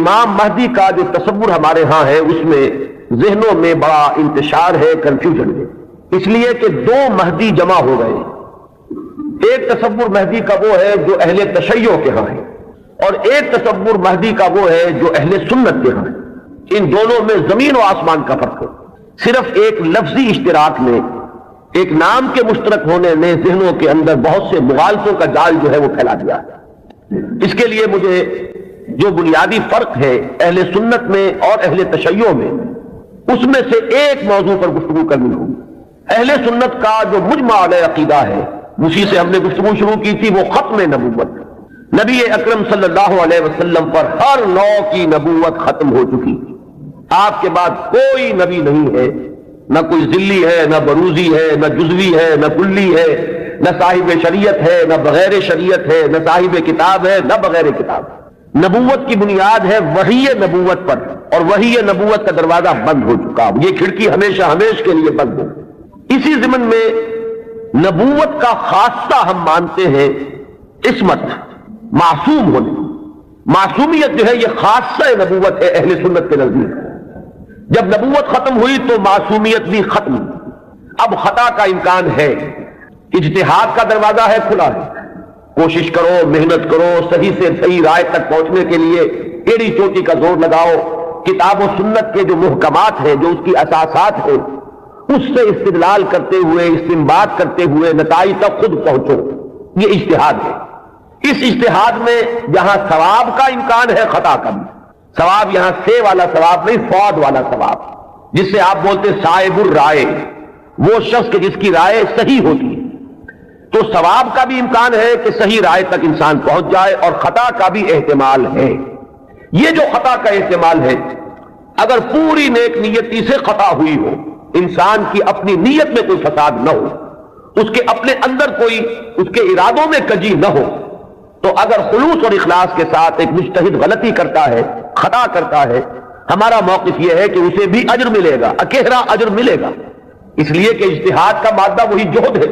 امام مہدی کا جو تصور ہمارے ہاں ہے اس میں ذہنوں میں بڑا انتشار ہے، کنفیوژن ہے، اس لیے کہ دو مہدی جمع ہو گئے۔ ایک تصور مہدی کا وہ ہے جو اہل تشیع کے ہاں ہے، اور ایک تصور مہدی کا وہ ہے جو اہل سنت کے ہاں ہے۔ ان دونوں میں زمین و آسمان کا فرق ہے۔ صرف ایک لفظی اشتراک میں، ایک نام کے مشترک ہونے نے ذہنوں کے اندر بہت سے مغالطوں کا جال جو ہے وہ پھیلا دیا ہے۔ اس کے لیے مجھے جو بنیادی فرق ہے اہل سنت میں اور اہل تشیع میں، اس میں سے ایک موضوع پر گفتگو کرنی ہوگی۔ اہل سنت کا جو مجمع علیہ عقیدہ ہے، اسی سے ہم نے گفتگو شروع کی تھی، وہ ختم نبوت۔ نبی اکرم صلی اللہ علیہ وسلم پر ہر نوع کی نبوت ختم ہو چکی۔ آپ کے بعد کوئی نبی نہیں ہے، نہ کوئی ذلی ہے، نہ بروزی ہے، نہ جزوی ہے، نہ کلی ہے، نہ صاحب شریعت ہے، نہ بغیر شریعت ہے، نہ صاحب کتاب ہے، نہ بغیر کتاب۔ نبوت کی بنیاد ہے وحی نبوت پر، اور وحی نبوت کا دروازہ بند ہو چکا، یہ کھڑکی ہمیشہ ہمیشہ کے لیے بند ہو۔ اسی ضمن میں نبوت کا خاصہ ہم مانتے ہیں عصمت، معصوم ہونے۔ معصومیت جو ہے یہ خاصہ نبوت ہے اہل سنت کے نزدیک۔ جب نبوت ختم ہوئی تو معصومیت بھی ختم۔ اب خطا کا امکان ہے، اجتہاد کا دروازہ ہے، کھلا ہے، کوشش کرو، محنت کرو، صحیح سے صحیح رائے تک پہنچنے کے لیے ایڑی چوٹی کا زور لگاؤ، کتاب و سنت کے جو محکمات ہیں، جو اس کی اساسات ہیں، اس سے استدلال کرتے ہوئے، استنباط کرتے ہوئے نتائج تک خود پہنچو، یہ اجتہاد ہے۔ اس اجتہاد میں جہاں ثواب کا امکان ہے، خطا کا بھی۔ ثواب یہاں سے والا ثواب نہیں، فواد والا ثواب، جس سے آپ بولتے صاحب الرائے، وہ شخص کہ جس کی رائے صحیح ہوتی ہے۔ تو ثواب کا بھی امکان ہے کہ صحیح رائے تک انسان پہنچ جائے، اور خطا کا بھی احتمال ہے۔ یہ جو خطا کا احتمال ہے، اگر پوری نیک نیتی سے خطا ہوئی ہو، انسان کی اپنی نیت میں کوئی فساد نہ ہو، اس کے اپنے اندر کوئی اس کے ارادوں میں کجی نہ ہو، تو اگر خلوص اور اخلاص کے ساتھ ایک مجتہد غلطی کرتا ہے، خطا کرتا ہے، ہمارا موقف یہ ہے کہ اسے بھی اجر ملے گا، اکیرا اجر ملے گا، اس لیے کہ اجتہاد کا مادہ وہی جہد ہے۔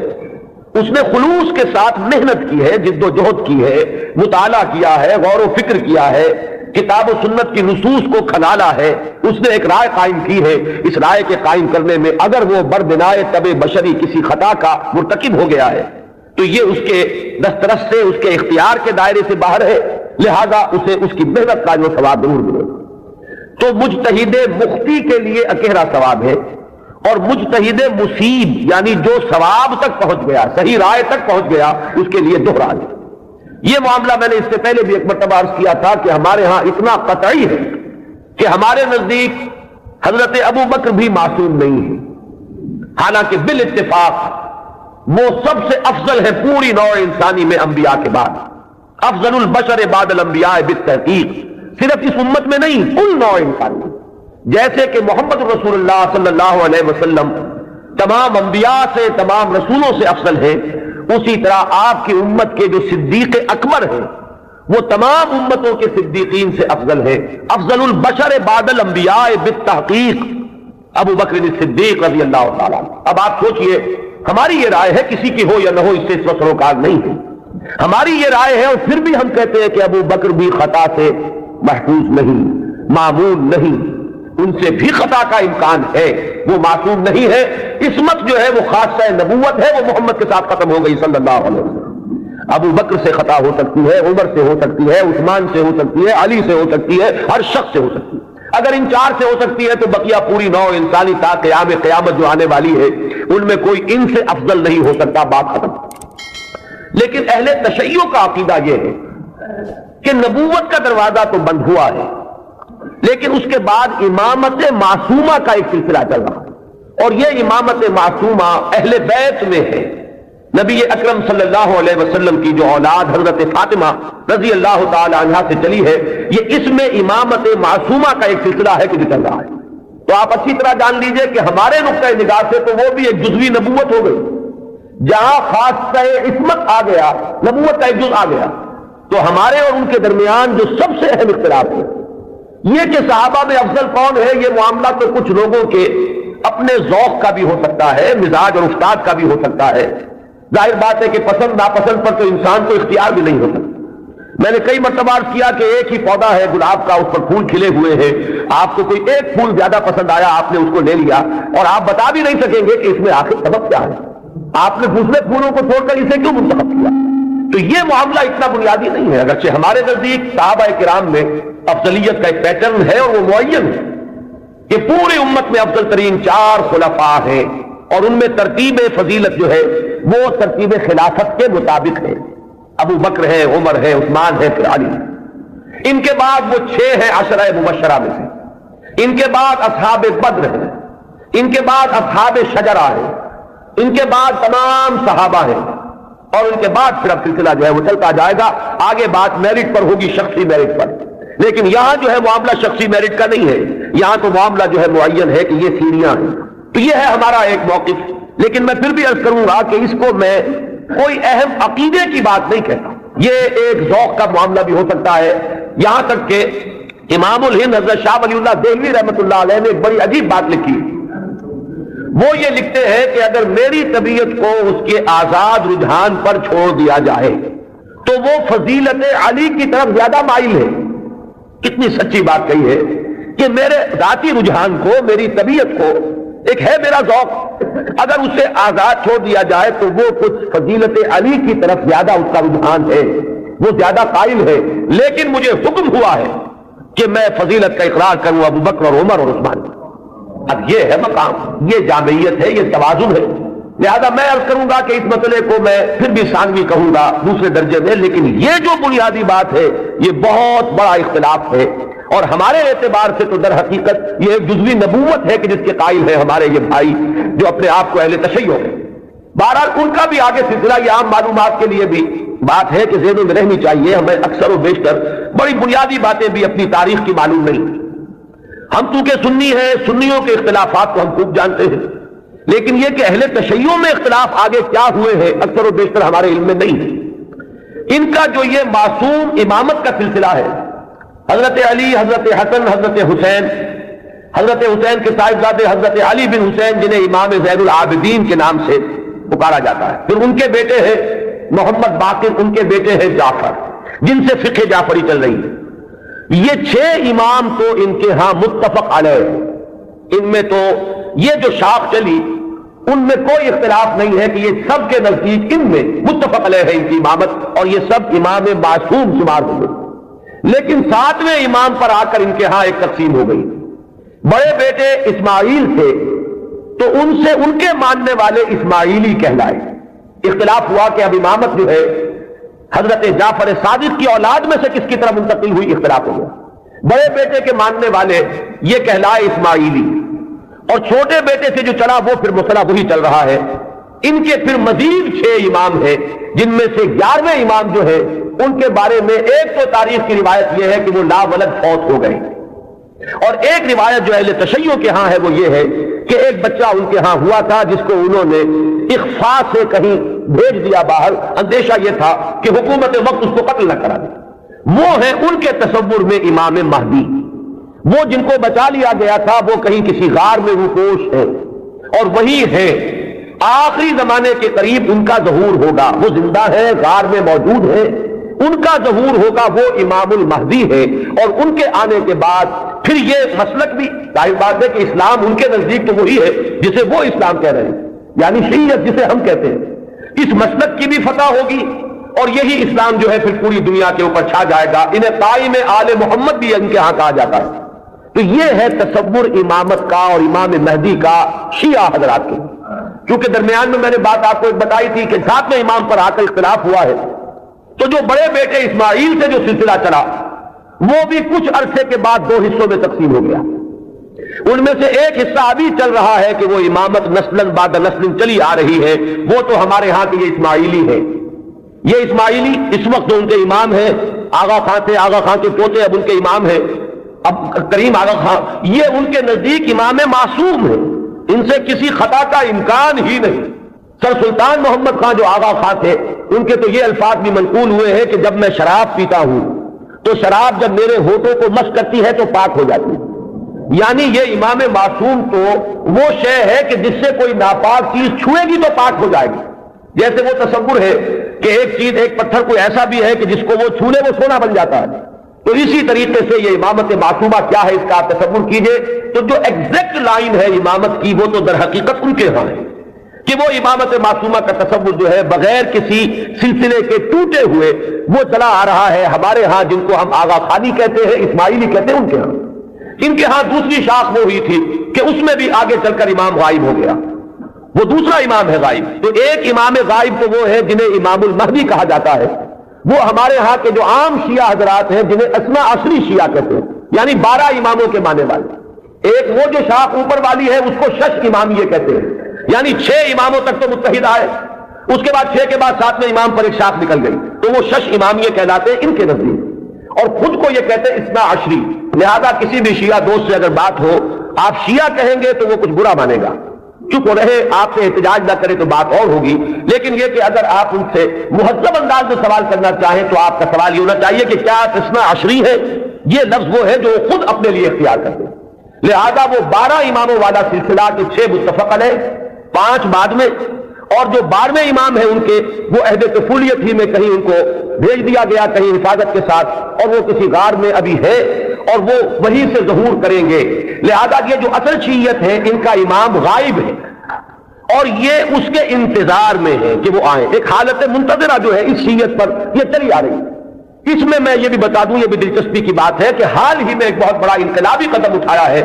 اس نے خلوص کے ساتھ محنت کی ہے، جد و جہد کی ہے، مطالعہ کیا ہے، غور و فکر کیا ہے، کتاب و سنت کی نصوص کو کھنالا ہے، اس نے ایک رائے قائم کی ہے۔ اس رائے کے قائم کرنے میں اگر وہ بربنائے طبع بشری کسی خطا کا مرتکب ہو گیا ہے تو یہ اس کے دسترس سے، اس کے اختیار کے دائرے سے باہر ہے، لہذا اسے اس کی محنت کا جو ثواب ضرور ملے گا۔ تو مجتہد مختی کے لیے اکیرا ثواب ہے، اور مجتہد مصیب یعنی جو ثواب تک پہنچ گیا، صحیح رائے تک پہنچ گیا، اس کے لیے دوہرا ہے۔ یہ معاملہ میں نے اس سے پہلے بھی ایک مرتبہ عرض کیا تھا کہ ہمارے ہاں اتنا قطعی ہے کہ ہمارے نزدیک حضرت ابو بکر بھی معصوم نہیں ہے، حالانکہ بالاتفاق وہ سب سے افضل ہے پوری نوع انسانی میں انبیاء کے بعد، افضل البشر بعد الانبیاء بالتحقیق، صرف اس امت میں نہیں، کل نوع انسانی میں۔ جیسے کہ محمد رسول اللہ صلی اللہ علیہ وسلم تمام انبیاء سے، تمام رسولوں سے افضل ہے، اسی طرح آپ کی امت کے جو صدیق اکبر ہیں وہ تمام امتوں کے صدیقین سے افضل ہے، افضل البشر بعد الانبیاء بالتحقیق ابو بکر صدیق رضی اللہ تعالیٰ عنہ۔ اب آپ سوچئے، ہماری یہ رائے ہے، کسی کی ہو یا نہ ہو اس سے اس وقت سروکار نہیں ہے، ہماری یہ رائے ہے، اور پھر بھی ہم کہتے ہیں کہ ابو بکر بھی خطا سے محفوظ نہیں، معمول نہیں، ان سے بھی خطا کا امکان ہے، وہ معصوم نہیں ہے۔ عصمت جو ہے وہ خاصہ نبوت ہے، وہ محمد کے ساتھ ختم ہو گئی صلی اللہ علیہ وسلم۔ ابو بکر سے خطا ہو سکتی ہے، عمر سے ہو سکتی ہے، عثمان سے ہو سکتی ہے، علی سے ہو سکتی ہے، ہر شخص سے ہو سکتی ہے۔ اگر ان چار سے ہو سکتی ہے تو بقیہ پوری نوع انسانی تا قیامت جو آنے والی ہے ان میں کوئی ان سے افضل نہیں ہو سکتا، بات ختم۔ لیکن اہل تشیع کا عقیدہ یہ ہے کہ نبوت کا دروازہ تو بند ہوا ہے، لیکن اس کے بعد امامت معصومہ کا ایک سلسلہ چل رہا ہے، اور یہ امامت معصومہ اہل بیت میں ہے۔ نبی اکرم صلی اللہ علیہ وسلم کی جو اولاد حضرت فاطمہ رضی اللہ تعالی عنہا سے چلی ہے، یہ اس میں امامت معصومہ کا ایک سلسلہ ہے کہ جو چل رہا ہے۔ تو آپ اچھی طرح جان لیجئے کہ ہمارے نقطۂ نگاہ سے تو وہ بھی ایک جزوی نبوت ہو گئی، جہاں خاصہ عصمت آ گیا، نبوت کا ایک جز آ گیا، تو ہمارے اور ان کے درمیان جو سب سے اہم اختلاف ہے یہ کہ صحابہ میں افضل کون ہے، یہ معاملہ تو کچھ لوگوں کے اپنے ذوق کا بھی ہو سکتا ہے، مزاج اور افتاد کا بھی ہو سکتا ہے۔ ظاہر بات ہے کہ پسند ناپسند پر تو انسان کو اختیار بھی نہیں ہوتا، میں نے کئی مرتبہ عرض کیا کہ ایک ہی پودا ہے گلاب کا، اس پر پھول کھلے ہوئے ہیں، آپ کو کوئی ایک پھول زیادہ پسند آیا، آپ نے اس کو لے لیا اور آپ بتا بھی نہیں سکیں گے کہ اس میں آخر سبب کیا ہے، آپ نے دوسرے پھولوں کو چھوڑ کر اسے کیوں منتخب کیا؟ تو یہ معاملہ اتنا بنیادی نہیں ہے، اگرچہ ہمارے نزدیک صحابہ کرام میں افضلیت کا ایک پیٹرن ہے اور وہ معین ہے کہ پوری امت میں افضل ترین 4 خلفاء ہیں اور ان میں ترتیب فضیلت جو ہے وہ ترتیب خلافت کے مطابق ہے، ابو بکر ہے، عمر ہے، عثمان ہے، پھر علی، ان کے بعد وہ 6 ہیں عشرہ مبشرہ میں سے، ان کے بعد اصحاب بدر ہیں، ان کے بعد اصحاب شجرہ ہیں، ان کے بعد تمام صحابہ ہیں، اور ان کے بعد پھر اب سلسلہ جو ہے وہ چلتا جائے گا، آگے بات میرٹ پر ہوگی، شخصی میرٹ پر، لیکن یہاں جو ہے معاملہ شخصی میرٹ کا نہیں ہے، یہاں تو معاملہ جو ہے معین ہے کہ یہ سیڑھیاں ہیں، تو یہ ہے ہمارا ایک موقف، لیکن میں پھر بھی عرض کروں گا کہ اس کو میں کوئی اہم عقیدے کی بات نہیں کہتا، یہ ایک ذوق کا معاملہ بھی ہو سکتا ہے، یہاں تک کہ امام الہند حضرت شاہ ولی اللہ دہلوی رحمۃ اللہ علیہ نے ایک بڑی عجیب بات لکھی، وہ یہ لکھتے ہیں کہ اگر میری طبیعت کو اس کے آزاد رجحان پر چھوڑ دیا جائے تو وہ فضیلت علی کی طرف زیادہ مائل ہے۔ کتنی سچی بات کہی ہے کہ میرے ذاتی رجحان کو، میری طبیعت کو، ایک ہے میرا ذوق، اگر اسے آزاد چھوڑ دیا جائے تو وہ کچھ فضیلت علی کی طرف زیادہ اس کا رجحان ہے، وہ زیادہ قائل ہے، لیکن مجھے حکم ہوا ہے کہ میں فضیلت کا اقرار کروں ابو بکر اور عمر اور عثمان۔ اب یہ ہے مقام، یہ جامعیت ہے، یہ توازن ہے، لہذا میں عرض کروں گا کہ اس مسئلے کو میں پھر بھی ثانوی کہوں گا دوسرے درجے میں، لیکن یہ جو بنیادی بات ہے یہ بہت بڑا اختلاف ہے، اور ہمارے اعتبار سے تو در حقیقت یہ ایک جزوی نبوت ہے کہ جس کے قائل ہیں ہمارے یہ بھائی جو اپنے آپ کو اہل تشیع ہیں۔ بہرحال ان کا بھی آگے سلسلہ، یہ عام معلومات کے لیے بھی بات ہے کہ ذہنوں میں رہنی چاہیے، ہمیں اکثر و بیشتر بڑی بنیادی باتیں بھی اپنی تاریخ کی معلوم نہیں، ہم چونکہ سنی ہیں، سنیوں کے اختلافات کو ہم خوب جانتے ہیں، لیکن یہ کہ اہل تشیع میں اختلاف آگے کیا ہوئے ہیں اکثر و بیشتر ہمارے علم میں نہیں ہے۔ ان کا جو یہ معصوم امامت کا سلسلہ ہے، حضرت علی، حضرت حسن، حضرت حسین کے صاحبزادے حضرت علی بن حسین جنہیں امام زین العابدین کے نام سے پکارا جاتا ہے، پھر ان کے بیٹے ہیں محمد باقر، ان کے بیٹے ہیں جعفر جن سے فقہ جعفری چل رہی ہے۔ یہ 6 امام تو ان کے ہاں متفق علیہ، ان میں تو یہ جو شاخ چلی ان میں کوئی اختلاف نہیں ہے کہ یہ سب کے نزدیک ان میں متفق علیہ ہے ان کی امامت، اور یہ سب امام معصوم شمار ہو گئے۔ لیکن 7ویں امام پر آ کر ان کے ہاں ایک تقسیم ہو گئی، بڑے بیٹے اسماعیل تھے تو ان سے ان کے ماننے والے اسماعیلی کہلائے، اختلاف ہوا کہ اب امامت جو ہے حضرت جعفر صادق کی اولاد میں سے کس کی طرف منتقل ہوئی، اختلاف ہو گیا، بڑے بیٹے کے ماننے والے یہ کہلائے اسماعیلی، اور چھوٹے بیٹے سے جو چلا وہ پھر مسئلہ وہی چل رہا ہے۔ ان کے پھر مزید 6 امام ہیں جن میں سے 11ویں امام جو ہے ان کے بارے میں ایک تو تاریخ کی روایت یہ ہے کہ وہ لا ولد فوت ہو گئے، اور ایک روایت جو اہل تشیع کے ہاں ہے وہ یہ ہے کہ ایک بچہ ان کے ہاں ہوا تھا جس کو انہوں نے اخفاء سے کہیں بھیج دیا باہر، اندیشہ یہ تھا کہ حکومت وقت اس کو قتل نہ کرا دے۔ وہ ہیں ان کے تصور میں امام مہدی، وہ جن کو بچا لیا گیا تھا وہ کہیں کسی غار میں روپوش ہے، اور وہی ہے آخری زمانے کے قریب ان کا ظہور ہوگا، وہ زندہ ہے، غار میں موجود ہے، ان کا ظہور ہوگا، وہ امام المہدی ہے، اور ان کے آنے کے بعد پھر یہ مسلک بھی ظاہر بات ہے کہ اسلام ان کے نزدیک تو وہی ہے جسے وہ اسلام کہہ رہے ہیں، یعنی شیعت جسے ہم کہتے ہیں، اس مسلک کی بھی فتح ہوگی، اور یہی اسلام جو ہے پھر پوری دنیا کے اوپر چھا جائے گا۔ انہیں قائم آل محمد بھی ان کے ہاں کہا جاتا ہے۔ تو یہ ہے تصور امامت کا اور امام مہدی کا شیعہ حضرات کے۔ کیونکہ درمیان میں نے بات آپ کو ایک بتائی تھی کہ 7ویں امام پر آ کر اختلاف ہوا ہے، تو جو بڑے بیٹے اسماعیل سے جو سلسلہ چلا وہ بھی کچھ عرصے کے بعد 2 حصوں میں تقسیم ہو گیا۔ ان میں سے ایک حصہ ابھی چل رہا ہے کہ وہ امامت نسلاً بعد نسل چلی آ رہی ہے، وہ تو ہمارے ہاں کے یہ اسماعیلی ہے۔ یہ اسماعیلی اس وقت ان کے امام ہیں، آغا خان تھے، آغا خان کے پوتے اب ان کے امام ہیں، اب کریم آغا خان، یہ ان کے نزدیک امام معصوم ہے، ان سے کسی خطا کا امکان ہی نہیں۔ سر سلطان محمد خان جو آغا خان تھے ان کے تو یہ الفاظ بھی منقول ہوئے ہیں کہ جب میں شراب پیتا ہوں تو شراب جب میرے ہونٹوں کو مس کرتی ہے تو پاک ہو جاتی ہے، یعنی یہ امام معصوم تو وہ شے ہے کہ جس سے کوئی ناپاک چیز چھوئے گی تو پاک ہو جائے گی، جیسے وہ تصور ہے کہ ایک چیز، ایک پتھر کوئی ایسا بھی ہے کہ جس کو وہ چھو لے وہ سونا بن جاتا ہے، تو اسی طریقے سے یہ امامت معصومہ کیا ہے اس کا آپ تصور کیجئے. تو جو ایگزیکٹ لائن ہے امامت کی وہ تو در حقیقت ان کے ہاں ہے کہ وہ امامت معصومہ کا تصور جو ہے بغیر کسی سلسلے کے ٹوٹے ہوئے وہ چلا آ رہا ہے. ہمارے ہاں جن کو ہم آغا خانی کہتے ہیں، اسماعیلی کہتے ہیں، ان کے ہاں، ان کے ہاں دوسری شاخ وہ ہوئی تھی کہ اس میں بھی آگے چل کر امام غائب ہو گیا، وہ دوسرا امام ہے غائب. تو ایک امام غائب تو وہ ہے جنہیں امام المہدی کہا جاتا ہے. وہ ہمارے ہاں کے جو عام شیعہ حضرات ہیں جنہیں اثنا عشری شیعہ کہتے ہیں، یعنی 12 اماموں کے ماننے والے. ایک وہ جو شاخ اوپر والی ہے اس کو شش امامیہ کہتے ہیں، یعنی 6 اماموں تک تو متحد آئے، اس کے بعد 6 کے بعد 7ویں امام پر ایک شاخ نکل گئی، تو وہ شش امامیہ کہلاتے ہیں ان کے نزدیک. اور خود کو یہ کہتے ہیں اثنا عشری. لہذا کسی بھی شیعہ دوست سے اگر بات ہو آپ شیعہ کہیں گے تو وہ کچھ برا مانے گا، چپ رہے، آپ سے احتجاج نہ کرے تو بات اور ہوگی. لیکن یہ کہ اگر آپ ان سے مہذب انداز میں سوال کرنا چاہیں تو آپ کا سوال یہ ہونا چاہیے کہ کیا اثنا عشری ہے؟ یہ لفظ وہ ہے جو خود اپنے لیے اختیار کرتے ہیں. لہذا وہ 12 اماموں والا سلسلہ کے 6 متفق علیہ، 5 بعد میں، اور جو 12ویں امام ہیں ان کے وہ عہد طفولیت ہی میں کہیں ان کو بھیج دیا گیا، کہیں حفاظت کے ساتھ، اور وہ کسی غار میں ابھی ہے اور وہ وہیں سے ظہور کریں گے. لہذا یہ جو اصل شیعت ہے ان کا امام غائب ہے اور یہ اس کے انتظار میں ہے کہ وہ آئیں. ایک حالت منتظرہ جو ہے اس شیعت پر یہ چلی آ رہی ہے. اس میں یہ بھی بتا دوں، یہ بھی دلچسپی کی بات ہے کہ حال ہی میں ایک بہت بڑا انقلابی قدم اٹھایا ہے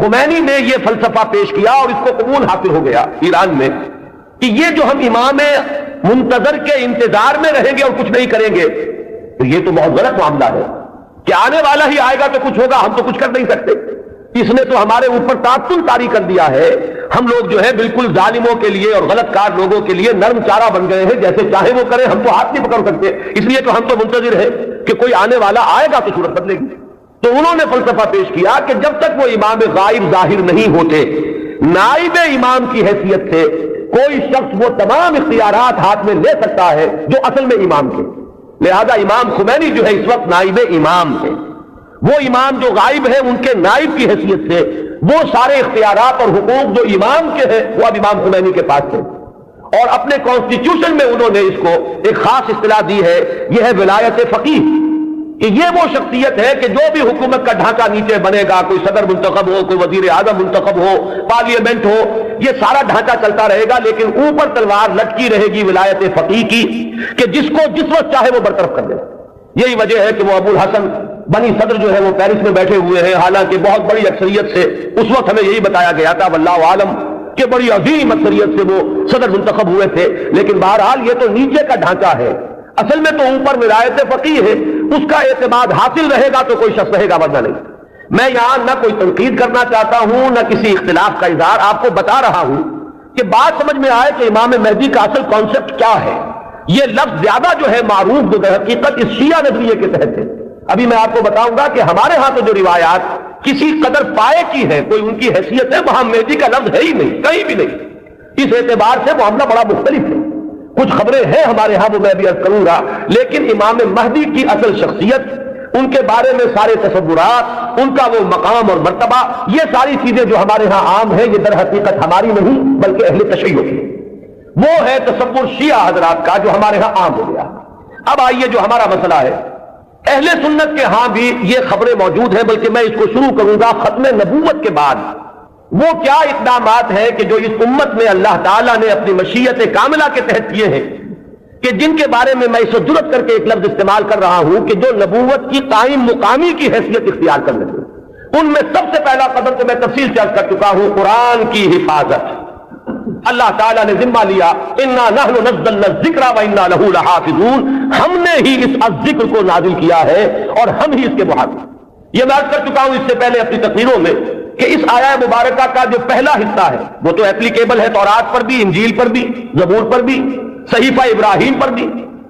خمینی نے یہ فلسفہ پیش کیا اور اس کو قبول حاصل ہو گیا ایران میں کہ یہ جو ہم امام منتظر کے انتظار میں رہیں گے اور کچھ نہیں کریں گے تو یہ تو بہت غلط معاملہ ہے کہ آنے والا ہی آئے گا تو کچھ ہوگا، ہم تو کچھ کر نہیں سکتے. اس نے تو ہمارے اوپر تعطل طاری کر دیا ہے. ہم لوگ جو ہے بالکل ظالموں کے لیے اور غلط کار لوگوں کے لیے نرم چارہ بن گئے ہیں، جیسے چاہے وہ کریں، ہم تو ہاتھ نہیں پکڑ سکتے. اس لیے تو ہم تو منتظر ہیں کہ کوئی آنے والا آئے گا تو صورت بدلے گی. تو انہوں نے فلسفہ پیش کیا کہ جب تک وہ امام غائب ظاہر نہیں ہوتے، نائب امام کی حیثیت سے کوئی شخص وہ تمام اختیارات ہاتھ میں لے سکتا ہے جو اصل میں امام کے. لہذا امام خمینی جو ہے اس وقت نائب امام ہے. وہ امام جو غائب ہے ان کے نائب کی حیثیت سے وہ سارے اختیارات اور حقوق جو امام کے ہیں وہ اب امام خمینی کے پاس ہیں. اور اپنے کانسٹیٹیوشن میں انہوں نے اس کو ایک خاص اصطلاح دی ہے، یہ ہے ولایت فقیہ، کہ یہ وہ شخصیت ہے کہ جو بھی حکومت کا ڈھانچہ نیچے بنے گا، کوئی صدر منتخب ہو، کوئی وزیر اعظم منتخب ہو، پارلیمنٹ ہو، یہ سارا ڈھانچہ چلتا رہے گا، لیکن اوپر تلوار لٹکی رہے گی ولایت فقیہ کی کہ جس کو جس وقت چاہے وہ برطرف کر دے. یہی وجہ ہے کہ وہ ابو الحسن بنی صدر جو ہے وہ پیرس میں بیٹھے ہوئے ہیں، حالانکہ بہت بڑی اکثریت سے اس وقت ہمیں یہی بتایا گیا تھا واللہ عالم کہ بڑی عظیم اکثریت سے وہ صدر منتخب ہوئے تھے. لیکن بہرحال یہ تو نیچے کا ڈھانچہ ہے، اصل میں تو اوپر ولایت فقیہ ہے، اس کا اعتماد حاصل رہے گا تو کوئی شخص رہے گا، ورنہ نہیں. میں یہاں نہ کوئی تنقید کرنا چاہتا ہوں نہ کسی اختلاف کا اظہار، آپ کو بتا رہا ہوں کہ بات سمجھ میں آئے کہ امام مہدی کا اصل کانسیپٹ کیا ہے. یہ لفظ زیادہ جو ہے معروف جو در حقیقت اس شیعہ نظریے کے تحت ہے. ابھی میں آپ کو بتاؤں گا کہ ہمارے ہاں تو جو روایات کسی قدر پائے کی ہے، کوئی ان کی حیثیت ہے، وہاں مہدی کا لفظ ہے ہی نہیں، کہیں بھی نہیں. اس اعتبار سے معاملہ بڑا مختلف ہے. کچھ خبریں ہیں ہمارے ہاں وہ میں بھی عرض کروں گا، لیکن امام مہدی کی اصل شخصیت، ان کے بارے میں سارے تصورات، ان کا وہ مقام اور مرتبہ، یہ ساری چیزیں جو ہمارے ہاں عام ہیں یہ در حقیقت ہماری نہیں بلکہ اہل تشیع کی. وہ ہے تصور شیعہ حضرات کا جو ہمارے ہاں عام ہو گیا. اب آئیے جو ہمارا مسئلہ ہے، اہل سنت کے ہاں بھی یہ خبریں موجود ہیں، بلکہ میں اس کو شروع کروں گا ختم نبوت کے بعد. وہ کیا اقدامات ہیں کہ جو اس امت میں اللہ تعالیٰ نے اپنی مشیت کاملہ کے تحت کیے ہیں کہ جن کے بارے میں میں اس کو جرت کر کے ایک لفظ استعمال کر رہا ہوں کہ جو نبوت کی قائم مقامی کی حیثیت اختیار کر لیتے. ان میں سب سے پہلا قدم تو میں تفصیل سے عرض کر چکا ہوں، قرآن کی حفاظت. اللہ تعالیٰ نے ذمہ لیا، انا نحن نزلنا الذکر وانا لہ لحافظون، ہم نے ہی اس ذکر کو نازل کیا ہے اور ہم ہی اس کے محافظ. یہ میں عرض کر چکا ہوں اس سے پہلے اپنی تقریروں میں کہ اس آیہ مبارکہ کا جو پہلا حصہ ہے وہ تو اپلیکیبل ہے تورات پر بھی، انجیل پر بھی، زبور پر بھی، صحیفہ ابراہیم پر بھی.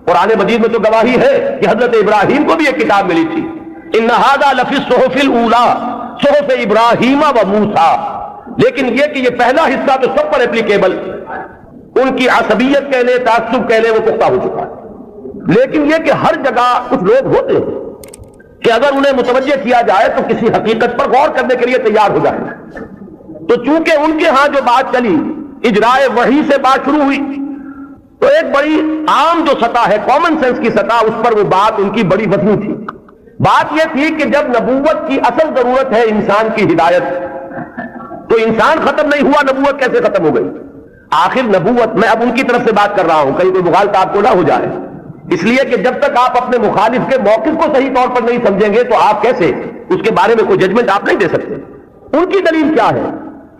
قرآن مجید میں تو گواہی ہے کہ حضرت ابراہیم کو بھی ایک کتاب ملی تھی، ان ھذا لفی الصحف الاولی صحف ابراہیم و موسیٰ. لیکن یہ کہ یہ پہلا حصہ تو سب پر اپلیکیبل، ان کی عصبیت کہہ لیں، تعصب کہہ لیں، وہ پختہ ہو چکا ہے. لیکن یہ کہ ہر جگہ کچھ لوگ ہوتے ہیں کہ اگر انہیں متوجہ کیا جائے تو کسی حقیقت پر غور کرنے کے لیے تیار ہو جائیں. تو چونکہ ان کے ہاں جو بات چلی اجرائے وحی سے بات شروع ہوئی تو ایک بڑی عام جو سطح ہے کامن سینس کی سطح، اس پر وہ بات ان کی بڑی وزنی تھی۔ بات یہ تھی کہ جب نبوت کی اصل ضرورت ہے انسان کی ہدایت، تو انسان ختم نہیں ہوا، نبوت کیسے ختم ہو گئی؟ آخر نبوت، میں اب ان کی طرف سے بات کر رہا ہوں، کہیں کوئی مغالطہ آپ کو نہ ہو جائے، اس لیے کہ جب تک آپ اپنے مخالف کے موقف کو صحیح طور پر نہیں سمجھیں گے تو آپ کیسے اس کے بارے میں کوئی ججمنٹ آپ نہیں دے سکتے۔ ان کی دلیل کیا ہے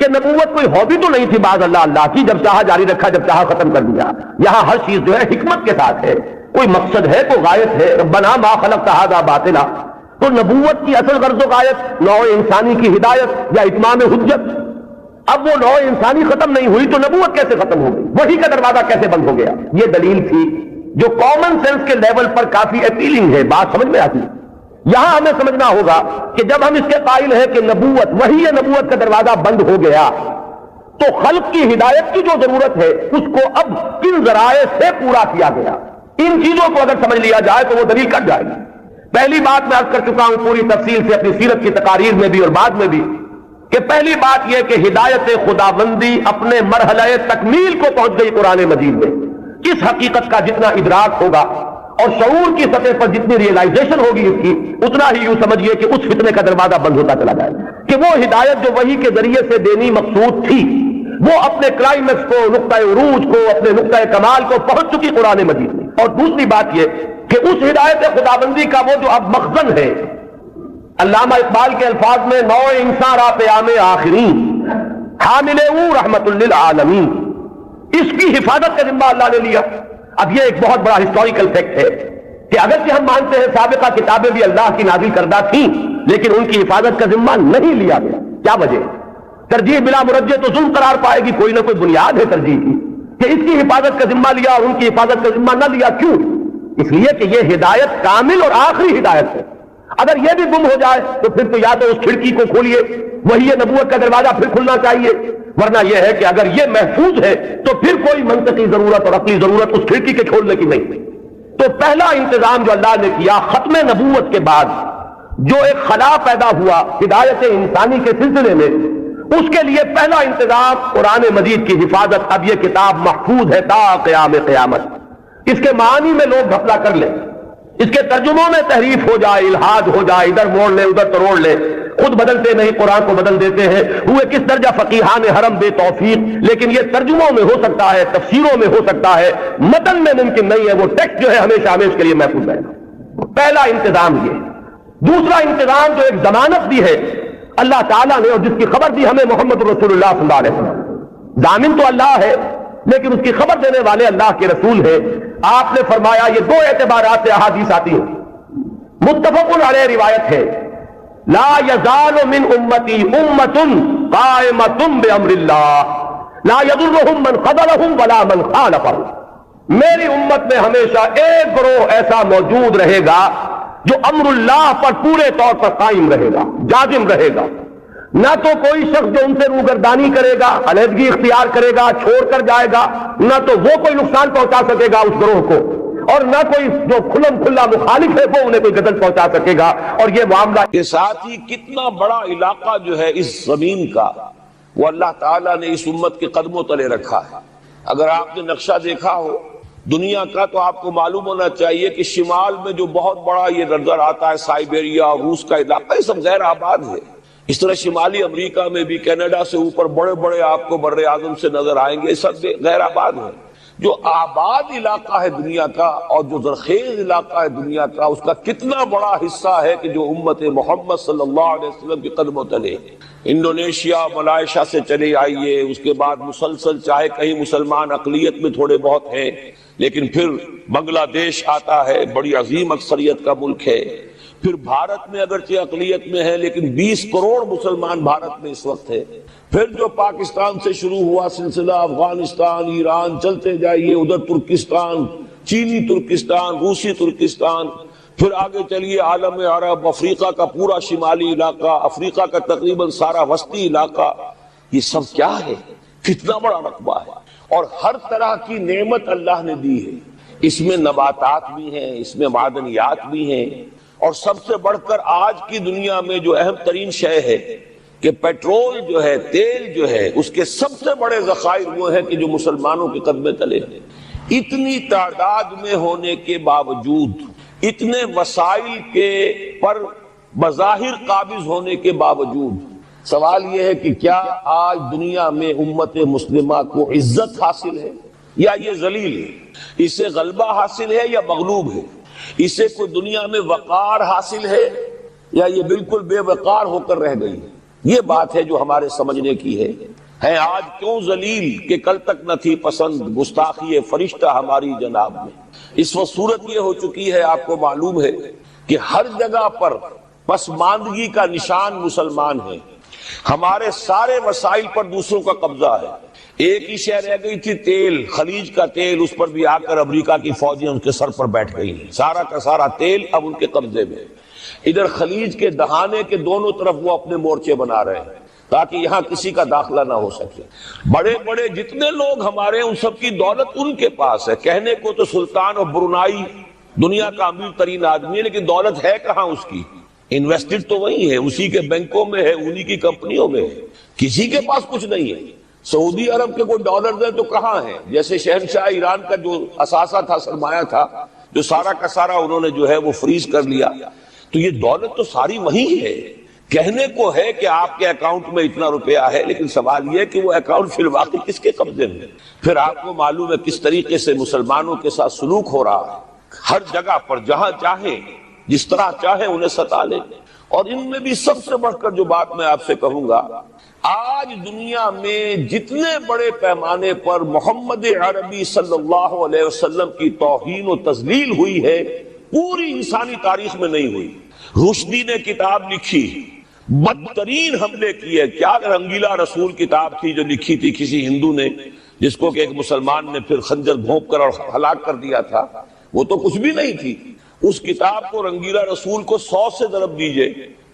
کہ نبوت کوئی ہابی تو نہیں تھی بعض اللہ کی، جب چاہا جاری رکھا، جب چاہا ختم کر دیا۔ یہاں ہر چیز جو ہے حکمت کے ساتھ ہے، کوئی مقصد ہے، کوئی غایت ہے، ربنا ما خلقت ھذا باطلا۔ تو نبوت کی اصل غرض و غایت نوع انسانی کی ہدایت یا اتمام حجت، اب وہ نوع انسانی ختم نہیں ہوئی تو نبوت کیسے ختم ہو گئی؟ وحی کا دروازہ کیسے بند ہو گیا؟ یہ دلیل تھی جو کامن سینس کے لیول پر کافی اپیلنگ ہے، بات سمجھ میں آتی ہے۔ یہاں ہمیں سمجھنا ہوگا کہ جب ہم اس کے قائل ہیں کہ نبوت، وحی نبوت کا دروازہ بند ہو گیا، تو خلق کی ہدایت کی جو ضرورت ہے اس کو اب کن ذرائع سے پورا کیا گیا، ان چیزوں کو اگر سمجھ لیا جائے تو وہ دلیل کٹ جائے گی۔ پہلی بات میں عرض کر چکا ہوں پوری تفصیل سے اپنی سیرت کی تقاریر میں بھی اور بعد میں بھی، کہ پہلی بات یہ کہ ہدایت خداوندی اپنے مرحلہ تکمیل کو پہنچ گئی قرآن مجید میں۔ اس حقیقت کا جتنا ادراک ہوگا اور شعور کی سطح پر جتنی ریئلائزیشن ہوگی اس کی، اتنا ہی یوں سمجھیے کہ اس فتنے کا دروازہ بند ہوتا چلا جائے گا، کہ وہ ہدایت جو وحی کے ذریعے سے دینی مقصود تھی وہ اپنے کلائمیکس کو، نقطۂ عروج کو، اپنے نقطۂ کمال کو پہنچ چکی قرآن مجید میں۔ اور دوسری بات یہ کہ اس ہدایت خداوندی کا وہ جو اب مخزن ہے، علامہ اقبال کے الفاظ میں نوع انسان را پیام آخرین حامل او رحمت للعالمین، اس کی حفاظت کا ذمہ اللہ نے لیا۔ اب یہ ایک بہت بڑا ہسٹوریکل فیکٹ ہے کہ اگرچہ ہم مانتے ہیں سابقہ کتابیں بھی اللہ کی نازل کردہ تھیں، لیکن ان کی حفاظت کا ذمہ نہیں لیا گیا۔ کیا وجہ؟ ترجیح بلا مرجع تو ظلم قرار پائے گی، کوئی نہ کوئی بنیاد ہے ترجیح کی، کہ اس کی حفاظت کا ذمہ لیا اور ان کی حفاظت کا ذمہ نہ لیا۔ کیوں؟ اس لیے کہ یہ ہدایت کامل اور آخری ہدایت ہے۔ اگر یہ بھی گم ہو جائے تو پھر تو یا تو اس کھڑکی کو کھولیے، وہی نبوت کا دروازہ پھر کھلنا چاہیے، ورنہ یہ ہے کہ اگر یہ محفوظ ہے تو پھر کوئی منطقی ضرورت اور عقلی ضرورت اس کھڑکی کے کھولنے کی نہیں۔ تو پہلا انتظام جو اللہ نے کیا ختم نبوت کے بعد، جو ایک خلا پیدا ہوا ہدایت انسانی کے سلسلے میں، اس کے لیے پہلا انتظام قرآن مجید کی حفاظت۔ اب یہ کتاب محفوظ ہے تا قیام قیامت۔ اس کے معنی میں لوگ گھپلا کر لیں، اس کے ترجموں میں تحریف ہو جائے، الحاد ہو جائے، ادھر موڑ لے ادھر تروڑ لے، خود بدلتے نہیں قرآن کو بدل دیتے ہیں، ہوئے کس درجہ فقیہان حرم بے توفیق۔ لیکن یہ ترجموں میں ہو سکتا ہے، تفسیروں میں ہو سکتا ہے، متن میں ممکن نہیں ہے۔ وہ ٹیکسٹ جو ہے ہمیشہ ہمیشہ کے لیے محفوظ رہے گا۔ پہلا انتظام یہ۔ دوسرا انتظام جو ایک ضمانت دی ہے اللہ تعالیٰ نے اور جس کی خبر دی ہمیں محمد رسول اللہ صلی اللہ علیہ وسلم، ضامن تو اللہ ہے لیکن اس کی خبر دینے والے اللہ کے رسول ہیں۔ آپ نے فرمایا، یہ دو اعتبارات سے احادیث آتی ہیں، متفق علیہ روایت ہے، لا یزال من امتی امت قائمۃ بامر اللہ لا یضرهم من خذلهم ولا من خالفهم۔ میری امت میں ہمیشہ ایک گروہ ایسا موجود رہے گا جو امر اللہ پر پورے طور پر قائم رہے گا، جازم رہے گا۔ نہ تو کوئی شخص جو ان سے روگردانی کرے گا، علیحدگی اختیار کرے گا، چھوڑ کر جائے گا، نہ تو وہ کوئی نقصان پہنچا سکے گا اس گروہ کو، اور نہ کوئی جو کھلم کھلا مخالف ہے وہ انہیں کوئی غدر پہنچا سکے گا۔ اور یہ معاملہ کے ساتھ ہی کتنا بڑا علاقہ جو ہے اس زمین کا، وہ اللہ تعالیٰ نے اس امت کے قدموں تلے رکھا ہے۔ اگر آپ نے نقشہ دیکھا ہو دنیا کا تو آپ کو معلوم ہونا چاہیے کہ شمال میں جو بہت بڑا یہ نظر آتا ہے سائبیریا اور روس کا علاقہ، یہ سب غیر آباد ہے۔ اس طرح شمالی امریکہ میں بھی کینیڈا سے اوپر بڑے بڑے آپ کو بر اعظم سے نظر آئیں گے، سب غیر آباد ہیں۔ جو آباد علاقہ ہے دنیا کا اور جو زرخیز علاقہ ہے دنیا کا، اس کا کتنا بڑا حصہ ہے کہ جو امت محمد صلی اللہ علیہ وسلم کے قدموں تلے۔ انڈونیشیا، ملائیشیا سے چلے آئیے، اس کے بعد مسلسل چاہے کہیں مسلمان اقلیت میں تھوڑے بہت ہیں، لیکن پھر بنگلہ دیش آتا ہے، بڑی عظیم اکثریت کا ملک ہے۔ پھر بھارت میں اگرچہ اقلیت میں ہے لیکن 20 کروڑ مسلمان بھارت میں اس وقت ہے۔ پھر جو پاکستان سے شروع ہوا سلسلہ، افغانستان، ایران، چلتے جائیے ادھر ترکستان، چینی ترکستان، روسی ترکستان، پھر آگے چلیے عالم عرب، افریقہ کا پورا شمالی علاقہ، افریقہ کا تقریباً سارا وسطی علاقہ، یہ سب کیا ہے؟ کتنا بڑا رقبہ ہے، اور ہر طرح کی نعمت اللہ نے دی ہے۔ اس میں نباتات بھی ہیں، اس میں معدنیات بھی ہیں، اور سب سے بڑھ کر آج کی دنیا میں جو اہم ترین شے ہے کہ پیٹرول جو ہے، تیل جو ہے، اس کے سب سے بڑے ذخائر وہ ہیں کہ جو مسلمانوں کے قدمے تلے ہیں۔ اتنی تعداد میں ہونے کے باوجود، اتنے وسائل کے پر بظاہر قابض ہونے کے باوجود، سوال یہ ہے کہ کیا آج دنیا میں امت مسلمہ کو عزت حاصل ہے یا یہ ذلیل ہے؟ اسے غلبہ حاصل ہے یا مغلوب ہے؟ اسے کوئی دنیا میں وقار حاصل ہے یا یہ بالکل بے وقار ہو کر رہ گئی؟ یہ بات ہے جو ہمارے سمجھنے کی ہے آج کیوں ذلیل کہ کل تک نہ تھی پسند گستاخی فرشتہ ہماری جناب میں۔ اس وقت صورت یہ ہو چکی ہے، آپ کو معلوم ہے کہ ہر جگہ پر پسماندگی کا نشان مسلمان ہیں۔ ہمارے سارے وسائل پر دوسروں کا قبضہ ہے۔ ایک ہی شے رہ گئی تھی، تیل، خلیج کا تیل، اس پر بھی آ کر امریکہ کی فوجیں ان کے سر پر بیٹھ گئی ہیں۔ سارا کا سارا تیل اب ان کے قبضے میں۔ ادھر خلیج کے دہانے کے دونوں طرف وہ اپنے مورچے بنا رہے ہیں تاکہ یہاں کسی کا داخلہ نہ ہو سکے۔ بڑے بڑے جتنے لوگ ہمارے، ان سب کی دولت ان کے پاس ہے۔ کہنے کو تو سلطان اور برونائی دنیا کا امیر ترین آدمی ہے، لیکن دولت ہے کہاں اس کی؟ انویسٹڈ تو وہی ہے، اسی کے بینکوں میں ہے، انہی کی کمپنیوں میں ہے، کسی کے پاس کچھ نہیں ہے۔ سعودی عرب کے کوئی ڈالر ہے تو کہاں ہے؟ جیسے شہنشاہ ایران کا جو اثاثہ تھا، سرمایہ تھا، جو سارا کا سارا انہوں نے جو ہے وہ فریز کر لیا۔ تو یہ دولت تو ساری وہی ہے۔ کہنے کو ہے کہ آپ کے اکاؤنٹ میں اتنا روپیہ ہے، لیکن سوال یہ کہ وہ اکاؤنٹ فی الواقع کس کے قبضے میں؟ پھر آپ کو معلوم ہے کس طریقے سے مسلمانوں کے ساتھ سلوک ہو رہا ہے۔ ہر جگہ پر جہاں چاہیں، جس طرح چاہیں انہیں ستا لیں۔ اور ان میں بھی سب سے بڑھ کر جو بات میں آپ سے کہوں گا، آج دنیا میں جتنے بڑے پیمانے پر محمد عربی صلی اللہ علیہ وسلم کی توہین و تذلیل ہوئی ہے، پوری انسانی تاریخ میں نہیں ہوئی۔ رشدی نے کتاب لکھی، بدترین حملے کیے۔ کیا رنگیلا رسول کتاب تھی جو لکھی تھی کسی ہندو نے، جس کو کہ ایک مسلمان نے پھر خنجر گھونپ کر اور ہلاک کر دیا تھا۔ وہ تو کچھ بھی نہیں تھی۔ اس کتاب کو، رنگیلا رسول کو 100 سے ضرب دیجئے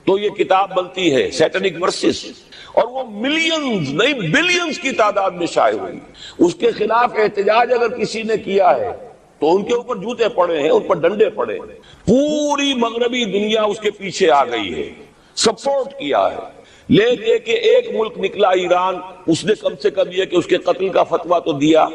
تو یہ کتاب بنتی ہے، سیٹنک ورسز، اور وہ ملینز نہیں بلینز کی تعداد میں شائع ہوئی۔ اس کے خلاف احتجاج اگر کسی نے کیا ہے تو ان کے اوپر جوتے پڑے ہیں، ان پر ڈنڈے پڑے ہیں۔ پوری مغربی دنیا اس کے پیچھے آ گئی ہے، سپورٹ کیا ہے۔ لے دے کے ایک ملک نکلا ایران، اس نے کم سے کم یہ کہ اس کے قتل کا فتویٰ تو دیا،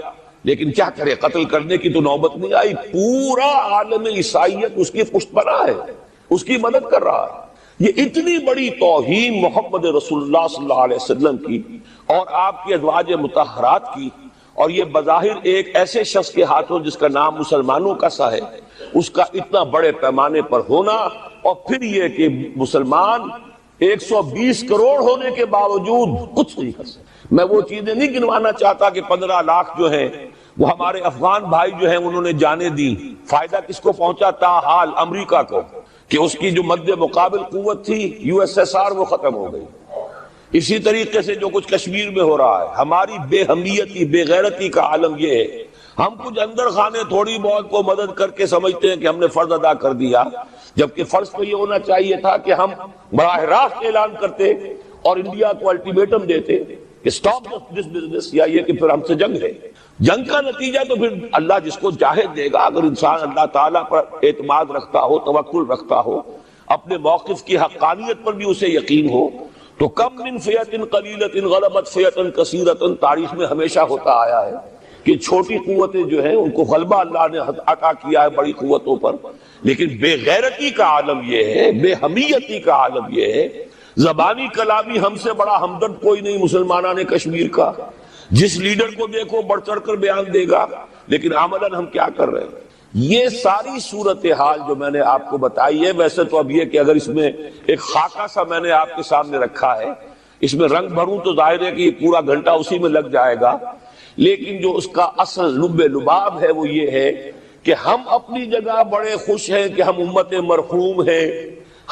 لیکن کیا کرے، قتل کرنے کی تو نوبت نہیں آئی۔ پورا عالم عیسائیت اس کی پشت پناہ ہے، اس کی مدد کر رہا ہے۔ یہ اتنی بڑی توہین محمد رسول اللہ صلی اللہ علیہ وسلم کی اور آپ کی ازواج مطہرات کی، اور یہ بظاہر ایک ایسے شخص کے ہاتھوں جس کا نام مسلمانوں کا سا ہے، اس کا اتنا بڑے پیمانے پر ہونا، اور پھر یہ کہ مسلمان 120 کروڑ ہونے کے باوجود کچھ نہیں کر سکتے۔ میں وہ چیزیں نہیں گنوانا چاہتا کہ 15 لاکھ جو ہیں وہ ہمارے افغان بھائی جو ہیں انہوں نے جانیں دی۔ فائدہ کس کو پہنچا؟ تاحال امریکہ کو، کہ اس کی جو مد مقابل قوت تھی USSR وہ ختم ہو گئی۔ اسی طریقے سے جو کچھ کشمیر میں ہو رہا ہے، ہماری بے حمیتی، بے غیرتی کا عالم یہ ہے۔ ہم کچھ اندر خانے تھوڑی بہت کو مدد کر کے سمجھتے ہیں کہ ہم نے فرض ادا کر دیا، جبکہ فرض تو یہ ہونا چاہیے تھا کہ ہم براہ راست اعلان کرتے اور انڈیا کو الٹیمیٹم دیتے کہ سٹاپ دس بزنس، یا یہ کہ پھر ہم سے جنگ ہے۔ جنگ کا نتیجہ تو پھر اللہ جس کو چاہے دے گا۔ اگر انسان اللہ تعالیٰ پر اعتماد رکھتا ہو، توکل رکھتا ہو، اپنے موقف کی حقانیت پر بھی اسے یقین ہو، تو کم من فئۃ قلیلۃ غلبت فئۃ کثیرۃ، تاریخ میں ہمیشہ ہوتا آیا ہے کہ چھوٹی قوتیں جو ہیں ان کو غلبہ اللہ نے عطا کیا ہے بڑی قوتوں پر، لیکن بے غیرتی کا عالم یہ ہے، بے حمیتی کا عالم یہ ہے۔ زبانی کلامی ہم سے بڑا ہمدرد کوئی نہیں مسلمانان کشمیر کا، جس لیڈر کو دیکھو بڑھ چڑھ کر بیان دے گا، لیکن عملاً ہم کیا کر رہے ہیں؟ یہ ساری صورتحال جو میں نے آپ کو بتائی ہے، ویسے تو اب یہ کہ اگر اس میں ایک خاکہ سا میں نے آپ کے سامنے رکھا ہے، اس میں رنگ بھروں تو ظاہر ہے کہ یہ پورا گھنٹہ اسی میں لگ جائے گا، لیکن جو اس کا اصل لب لباب ہے وہ یہ ہے کہ ہم اپنی جگہ بڑے خوش ہیں کہ ہم امت مرحوم ہیں،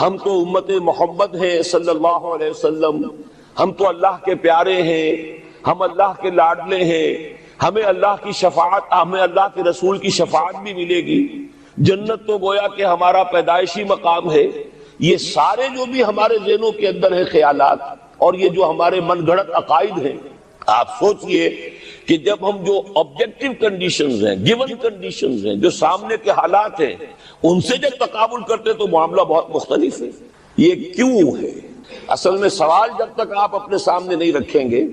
ہم تو امت محمد ہیں صلی اللہ علیہ وسلم، ہم تو اللہ کے پیارے ہیں، ہم اللہ کے لاڈلے ہیں، ہمیں اللہ کی شفاعت، ہمیں اللہ کے رسول کی شفاعت بھی ملے گی، جنت تو گویا کہ ہمارا پیدائشی مقام ہے۔ یہ سارے جو بھی ہمارے ذہنوں کے اندر ہیں خیالات، اور یہ جو ہمارے من گھڑت عقائد ہیں، آپ سوچئے کہ جب ہم جو آبجیکٹیو کنڈیشنز ہیں، گیون کنڈیشنز ہیں، جو سامنے کے حالات ہیں، ان سے جب تقابل کرتے تو معاملہ بہت مختلف ہے۔ یہ کیوں ہے؟ اصل میں سوال جب تک آپ اپنے سامنے نہیں رکھیں گے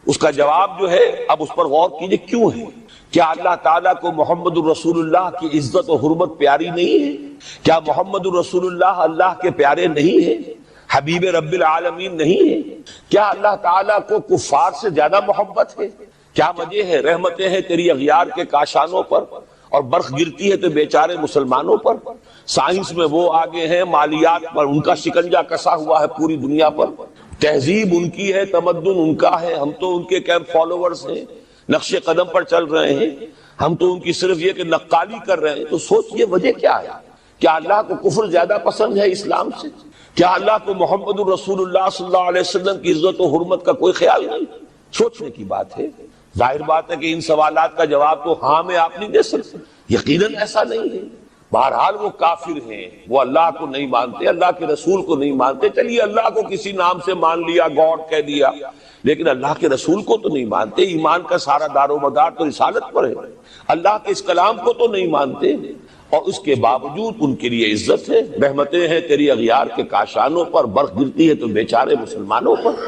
اس کا جواب جو ہے اب اس پر غور کیجئے کیوں ہے؟ کیا اللہ تعالیٰ کو محمد الرسول اللہ کی عزت و حرمت پیاری نہیں ہے؟ کیا محمد الرسول اللہ اللہ کے پیارے نہیں ہیں؟ حبیب رب العالمین نہیں ہے؟ کیا اللہ تعالیٰ کو کفار سے زیادہ محبت ہے؟ کیا وجہ ہے رحمتیں ہیں تیری اغیار کے کاشانوں پر اور برف گرتی ہے تو بیچارے مسلمانوں پر؟ سائنس میں وہ آگے ہیں، مالیات پر ان کا شکنجہ کسا ہوا ہے پوری دنیا پر، تہذیب ان کی ہے، تمدن ان کا ہے، ہم تو ان کے کیمپ فالوورز ہیں، نقش قدم پر چل رہے ہیں، ہم تو ان کی صرف یہ کہ نقالی کر رہے ہیں۔ تو سوچئے وجہ کیا ہے؟ کیا اللہ کو کفر زیادہ پسند ہے اسلام سے؟ کیا اللہ کو محمد الرسول اللہ صلی اللہ علیہ وسلم کی عزت و حرمت کا کوئی خیال نہیں؟ سوچنے کی بات ہے۔ ظاہر بات ہے کہ ان سوالات کا جواب تو ہاں میں آپ نہیں دے سکتے، یقیناً ایسا نہیں ہے۔ بہرحال وہ کافر ہیں، وہ اللہ کو نہیں مانتے، اللہ کے رسول کو نہیں مانتے۔ چلیے اللہ کو کسی نام سے مان لیا، گاڈ کہہ دیا، لیکن اللہ کے رسول کو تو نہیں مانتے۔ ایمان کا سارا دار و مدار تو رسالت پر ہے، اللہ کے اس کلام کو تو نہیں مانتے، اور اس کے باوجود ان کے لیے عزت ہے، رحمتیں ہیں تیری اغیار کے کاشانوں پر، برف گرتی ہے تو بیچارے مسلمانوں پر۔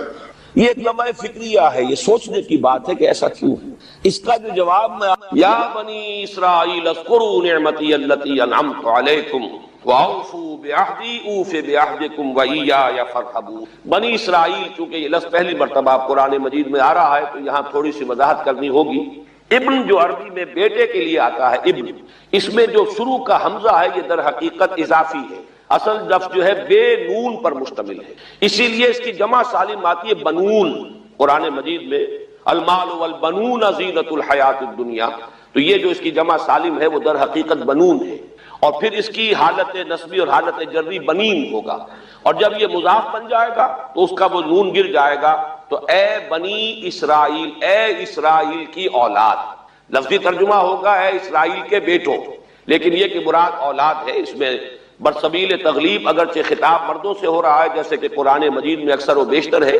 یہ ایک لمحہ فکریہ ہے، یہ سوچنے کی بات ہے کہ ایسا کیوں ہے۔ اس کا جو جواب میں یا بنی اسرائیل اذکروا نعمتی التی انعمت علیکم واوفوا بعہدی اوف بعہدکم وایای فارہبون۔ بنی اسرائیل، چونکہ یہ لفظ پہلی مرتبہ قرآن مجید میں آ رہا ہے تو یہاں تھوڑی سی وضاحت کرنی ہوگی۔ ابن جو عربی میں بیٹے کے لیے آتا ہے ابن، اس میں جو شروع کا حمزہ ہے یہ در حقیقت اضافی ہے، اصل لفظ جو ہے بے نون پر مشتمل ہے، اسی لیے اس کی جمع سالم آتی ہے بنون۔ قرآن مجید میں المال والبنون زینت الحیات الدنیا، تو یہ جو اس کی جمع سالم ہے وہ در حقیقت بنون ہے، اور پھر اس کی حالت نسبی اور حالت جری بنین ہوگا، اور جب یہ مضاف بن جائے گا تو اس کا وہ نون گر جائے گا، تو اے بنی اسرائیل، اے اسرائیل کی اولاد۔ لفظی ترجمہ ہوگا اے اسرائیل کے بیٹوں، لیکن یہ کہ مراد اولاد ہے، اس میں برسبیل تغلیب اگرچہ خطاب مردوں سے ہو رہا ہے جیسے کہ قرآن مجید میں اکثر و بیشتر ہے،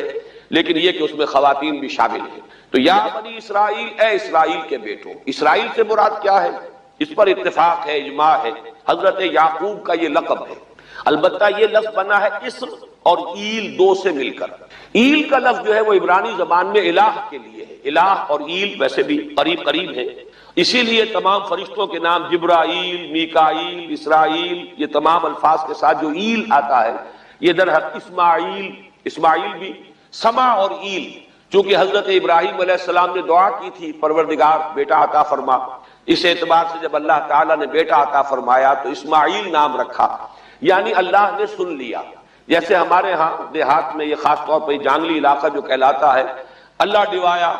لیکن یہ کہ اس میں خواتین بھی شامل ہیں۔ تو یا بنی اسرائیل، اے اسرائیل کے بیٹوں، اسرائیل سے مراد کیا ہے؟ اس پر اتفاق ہے، اجماع ہے، حضرت یعقوب کا یہ لقب ہے۔ البتہ یہ لفظ بنا ہے اسر اور ایل دو سے مل کر۔ ایل کا لفظ جو ہے وہ عبرانی زبان میں الہ کے لیے ہے، الہ اور ایل ویسے بھی قریب قریب ہیں، اسی لیے تمام فرشتوں کے نام جبرائیل، میکائیل، اسرائیل، یہ تمام الفاظ کے ساتھ جو ایل آتا ہے یہ در حق اسماعیل بھی سما اور ایل، چونکہ حضرت ابراہیم علیہ السلام نے دعا کی تھی پروردگار بیٹا عطا فرما، اس اعتبار سے جب اللہ تعالیٰ نے بیٹا عطا فرمایا تو اسماعیل نام رکھا، یعنی اللہ نے سن لیا۔ جیسے ہمارے ہاں دیہات میں یہ خاص طور پر جانگلی علاقہ جو کہلاتا ہے، اللہ ڈوایا،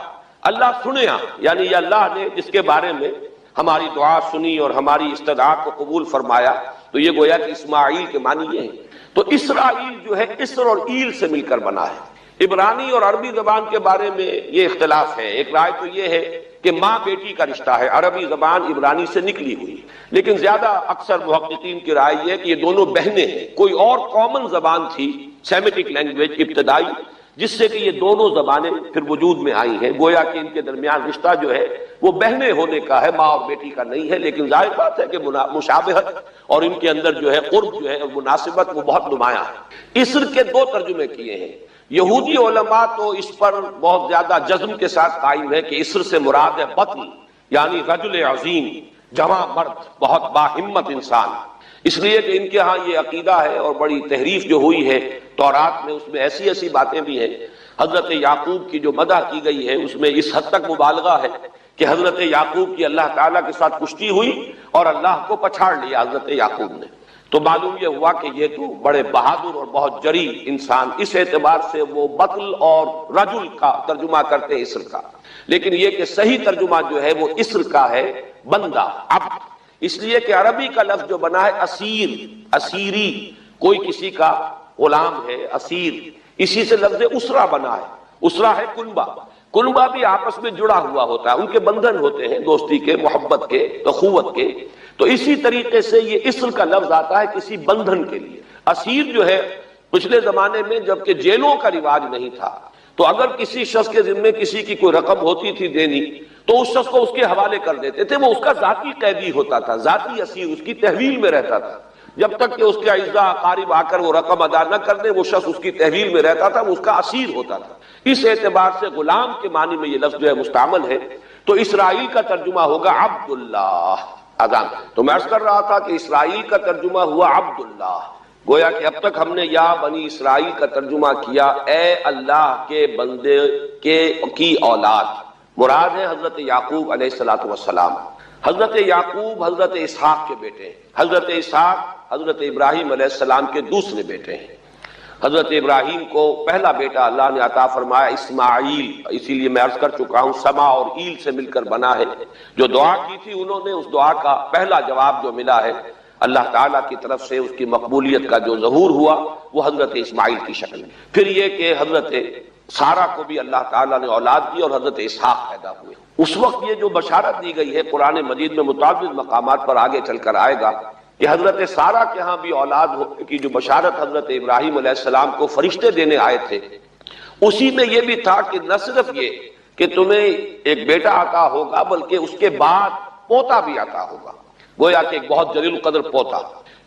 اللہ سنیا، یعنی یہ اللہ نے جس کے بارے میں ہماری دعا سنی اور ہماری استدعا کو قبول فرمایا، تو یہ گویا کہ اسماعیل کے معنی یہ ہے۔ تو اسرائیل جو ہے اسر اور ایل سے مل کر بنا ہے۔ عبرانی اور عربی زبان کے بارے میں یہ اختلاف ہے، ایک رائے تو یہ ہے کہ ماں بیٹی کا رشتہ ہے، عربی زبان عبرانی سے نکلی ہوئی، لیکن زیادہ اکثر محققین کی رائے یہ ہے کہ یہ دونوں بہنیں ہیں، کوئی اور کامن زبان تھی سیمیٹک لینگویج ابتدائی جس سے کہ یہ دونوں زبانیں پھر وجود میں آئی ہیں، گویا کہ ان کے درمیان رشتہ جو ہے وہ بہنیں ہونے کا ہے، ماں اور بیٹی کا نہیں ہے، لیکن ظاہر بات ہے کہ مشابہت اور ان کے اندر جو ہے قرب جو ہے اور مناسبت وہ بہت نمایاں ہے۔ اسر کے دو ترجمے کیے ہیں، یہودی علماء تو اس پر بہت زیادہ جزم کے ساتھ قائم ہے کہ اسر سے مراد ہے بطن، یعنی رجل عظیم، جواں مرد، بہت باہمت انسان، اس لیے کہ ان کے ہاں یہ عقیدہ ہے اور بڑی تحریف جو ہوئی ہے تورات میں، اس میں ایسی ایسی باتیں بھی ہیں۔ حضرت یعقوب کی جو مدح کی گئی ہے اس میں اس حد تک مبالغہ ہے کہ حضرت یعقوب کی اللہ تعالیٰ کے ساتھ کشتی ہوئی اور اللہ کو پچھاڑ لیا حضرت یعقوب نے، تو معلوم یہ ہوا کہ یہ تو بڑے بہادر اور بہت جری انسان، اس اعتبار سے وہ بطل اور رجل کا ترجمہ کرتے ہیں اسر کا، لیکن یہ کہ صحیح ترجمہ جو ہے وہ اسر کا ہے بندہ، عبد، اس لیے کہ عربی کا لفظ جو بنا ہے اسیر، اسیری، کوئی کسی کا غلام ہے، اسیر، اسی سے لفظ اسرہ بنا ہے، اسرہ ہے کنبہ، کنبہ بھی آپس میں جڑا ہوا ہوتا ہے، ان کے بندھن ہوتے ہیں دوستی کے، محبت کے، اخوت کے، تو اسی طریقے سے یہ اسر کا لفظ آتا ہے کسی بندھن کے لیے۔ اسیر جو ہے پچھلے زمانے میں جبکہ جیلوں کا رواج نہیں تھا تو اگر کسی شخص کے ذمے کسی کی کوئی رقم ہوتی تھی دینی تو اس شخص کو اس کے حوالے کر دیتے تھے، وہ اس کا ذاتی قیدی ہوتا تھا، ذاتی اسیر، اس کی تحویل میں رہتا تھا۔ جب تک کہ اس کے اعزاء اقارب آ کر وہ رقم ادا نہ کر دیں، وہ شخص اس کی تحویل میں رہتا تھا، وہ اس کا اسیر ہوتا تھا۔ اس اعتبار سے غلام کے معنی میں یہ لفظ جو ہے مستعمل ہے، تو اسرائیل کا ترجمہ ہوگا عبداللہ۔ اذان تو میں عرض کر رہا تھا کہ اسرائیل کا ترجمہ ہوا عبداللہ، گویا کہ اب تک ہم نے یا بنی اسرائیل کا ترجمہ کیا اے اللہ کے بندے کی اولاد، مراد ہے حضرت یعقوب علیہ السلام۔ حضرت یعقوب حضرت اسحاق کے بیٹے ہیں، حضرت اسحاق حضرت ابراہیم علیہ السلام کے دوسرے بیٹے ہیں۔ حضرت ابراہیم کو پہلا بیٹا اللہ نے عطا فرمایا اسماعیل، اسی لیے میں عرض کر چکا ہوں سما اور ایل سے مل کر بنا ہے۔ جو دعا کی تھی انہوں نے، اس دعا کا پہلا جواب جو ملا ہے اللہ تعالیٰ کی طرف سے، اس کی مقبولیت کا جو ظہور ہوا وہ حضرت اسماعیل کی شکل میں۔ پھر یہ کہ حضرت سارہ کو بھی اللہ تعالیٰ نے اولاد دی اور حضرت اسحاق پیدا ہوئے۔ اس وقت یہ جو بشارت دی گئی ہے قرآن مجید میں متعدد مقامات پر آگے چل کر آئے گا کہ حضرت سارہ کے ہاں بھی اولاد ہونے کی جو بشارت حضرت ابراہیم علیہ السلام کو فرشتے دینے آئے تھے، اسی میں یہ بھی تھا کہ نہ صرف یہ کہ تمہیں ایک بیٹا عطا ہوگا بلکہ اس کے بعد پوتا بھی عطا ہوگا، گویا کہ ایک بہت جلیل القدر پوتا۔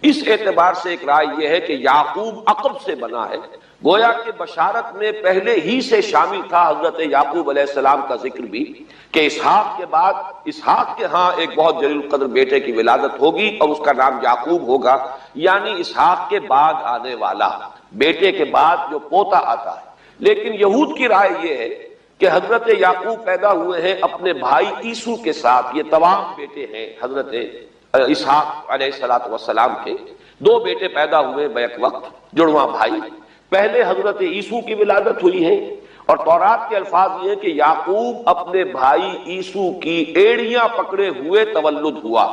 اس اعتبار سے ایک رائے یہ ہے کہ یعقوب عقب سے بنا ہے، گویا کہ بشارت میں پہلے ہی سے شامل تھا حضرت یعقوب علیہ السلام کا ذکر بھی کہ اسحاق کے بعد اسحاق کے ہاں ایک بہت جلیل القدر بیٹے کی ولادت ہوگی اور اس کا نام یعقوب ہوگا، یعنی اسحاق کے بعد آنے والا، بیٹے کے بعد جو پوتا آتا ہے۔ لیکن یہود کی رائے یہ ہے کہ حضرت یعقوب پیدا ہوئے ہیں اپنے بھائی عیسو کے ساتھ، یہ تمام بیٹے ہیں حضرت اسحاق علیہ السلام کے، دو بیٹے پیدا ہوئے بیک وقت، جڑواں بھائی۔ پہلے حضرت عیسو کی ولادت ہوئی ہے اور تورات کے الفاظ یہ ہیں کہ یعقوب اپنے بھائی عیسو کی ایڑیاں پکڑے ہوئے تولد ہوا،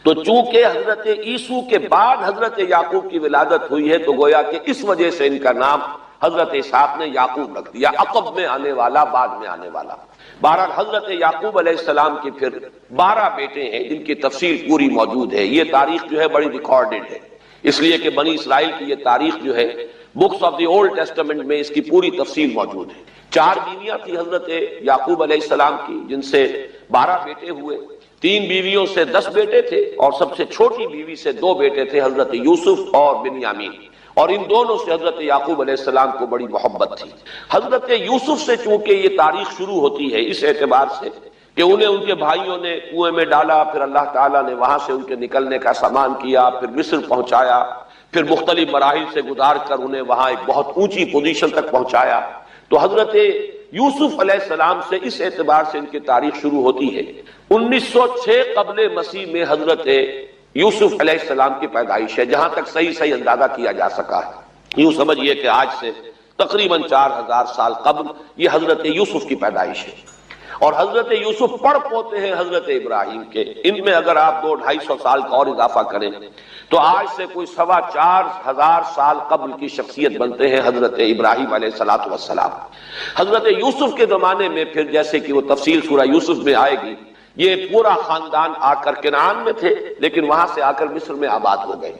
تو چونکہ حضرت عیسو کے بعد حضرت یعقوب کی ولادت ہوئی ہے تو گویا کہ اس وجہ سے ان کا نام حضرت اسحاق نے یعقوب رکھ دیا، عقب میں آنے والا، بعد میں آنے والا۔ بہرحال حضرت یعقوب علیہ السلام کے پھر 12 بیٹے ہیں جن کی تفصیل پوری موجود ہے۔ یہ تاریخ جو ہے بڑی ریکارڈڈ ہے، اس لیے کہ بنی اسرائیل کی یہ تاریخ جو ہے books of the old testament میں اس کی پوری تفصیل موجود ہے۔ 4 بیویاں تھی حضرت یعقوب علیہ السلام کی، جن سے 12 بیٹے ہوئے، 3 بیویوں سے 10 بیٹے تھے اور سب سے چھوٹی بیوی سے 2 بیٹے تھے حضرت یوسف اور بنیامین، اور ان دونوں سے حضرت یعقوب علیہ السلام کو بڑی محبت تھی۔ حضرت یوسف سے چونکہ یہ تاریخ شروع ہوتی ہے اس اعتبار سے کہ انہیں ان کے بھائیوں نے کنویں میں ڈالا، پھر اللہ تعالیٰ نے وہاں سے ان کے نکلنے کا سامان کیا، پھر مصر پہنچایا، پھر مختلف مراحل سے گزار کر انہیں وہاں ایک بہت اونچی پوزیشن تک پہنچایا۔ تو حضرت یوسف علیہ السلام سے اس اعتبار سے ان کی تاریخ شروع ہوتی ہے۔ 1906 قبل مسیح میں حضرت یوسف علیہ السلام کی پیدائش ہے، جہاں تک صحیح اندازہ کیا جا سکا ہے۔ یوں سمجھئے کہ آج سے تقریباً 4000 سال قبل یہ حضرت یوسف کی پیدائش ہے، اور حضرت یوسف پڑ پوتے ہیں حضرت ابراہیم کے۔ ان میں اگر آپ 200-250 سال کا اور اضافہ کریں تو آج سے کوئی 4500 سال قبل کی شخصیت بنتے ہیں حضرت ابراہیم علیہ السلام۔ حضرت یوسف کے زمانے میں پھر جیسے کہ وہ تفصیل سورہ یوسف میں آئے گی، یہ پورا خاندان آ کر کنعان میں تھے لیکن وہاں سے آ کر مصر میں آباد ہو گئے۔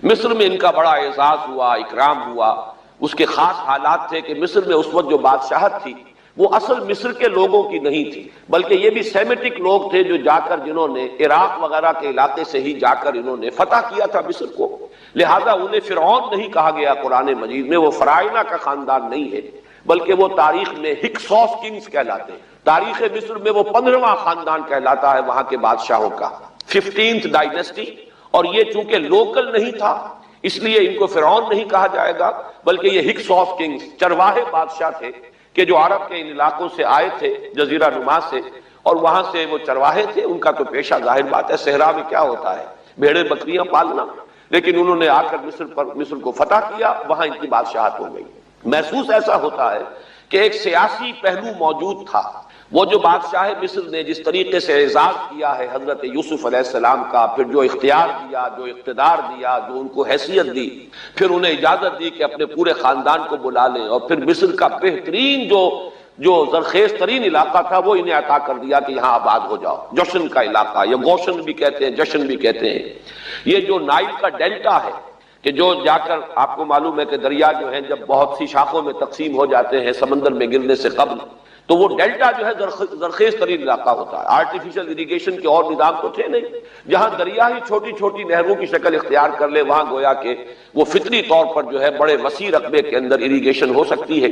مصر میں ان کا بڑا اعزاز ہوا، اکرام ہوا۔ اس کے خاص حالات تھے کہ مصر میں اس وقت جو بادشاہت تھی وہ اصل مصر کے لوگوں کی نہیں تھی، بلکہ یہ بھی سیمیٹک لوگ تھے جو جا کر جنہوں نے عراق وغیرہ کے علاقے سے ہی جا کر انہوں نے فتح کیا تھا مصر کو، لہذا انہیں فرعون نہیں کہا گیا قرآن مجید میں، وہ فرعونہ کا خاندان نہیں ہے بلکہ وہ تاریخ میں ہکسوس کنگز کہلاتے ہیں۔ تاریخ مصر میں وہ 15واں خاندان کہلاتا ہے وہاں کے بادشاہوں کا، 15th ڈائنیسٹی، اور یہ چونکہ لوکل نہیں تھا اس لیے ان کو فرعون نہیں کہا جائے گا بلکہ یہ ہکسوس کنگز چرواہے بادشاہ تھے کہ جو عرب کے ان علاقوں سے آئے تھے جزیرہ نما سے، اور وہاں سے وہ چرواہے تھے۔ ان کا تو پیشہ ظاہر بات ہے صحرا میں کیا ہوتا ہے، بھیڑیں بکریاں پالنا، لیکن انہوں نے آ کر مصر کو فتح کیا، وہاں ان کی بادشاہت ہو گئی۔ محسوس ایسا ہوتا ہے کہ ایک سیاسی پہلو موجود تھا۔ وہ جو بادشاہ مصر نے جس طریقے سے اعزاز کیا ہے حضرت یوسف علیہ السلام کا، پھر جو اختیار دیا، جو اقتدار دیا، جو ان کو حیثیت دی، پھر انہیں اجازت دی کہ اپنے پورے خاندان کو بلا لیں، اور پھر مصر کا بہترین جو زرخیز ترین علاقہ تھا وہ انہیں عطا کر دیا کہ یہاں آباد ہو جاؤ۔ جشن کا علاقہ، یا گوشن بھی کہتے ہیں، جشن بھی کہتے ہیں۔ یہ جو نائل کا ڈیلٹا ہے کہ جو جا کر آپ کو معلوم ہے کہ دریا جو ہیں جب بہت سی شاخوں میں تقسیم ہو جاتے ہیں سمندر میں گرنے سے قبل، تو وہ ڈیلٹا جو ہے زرخیز ترین علاقہ ہوتا ہے. آرٹیفیشل اریگیشن کے اور نظام تو تھے نہیں. جہاں دریا ہی چھوٹی چھوٹی نہروں کی شکل اختیار کر لے وہاں گویا کہ وہ فطری طور پر جو ہے بڑے وسیع رقبے کے اندر اریگیشن ہو سکتی ہے.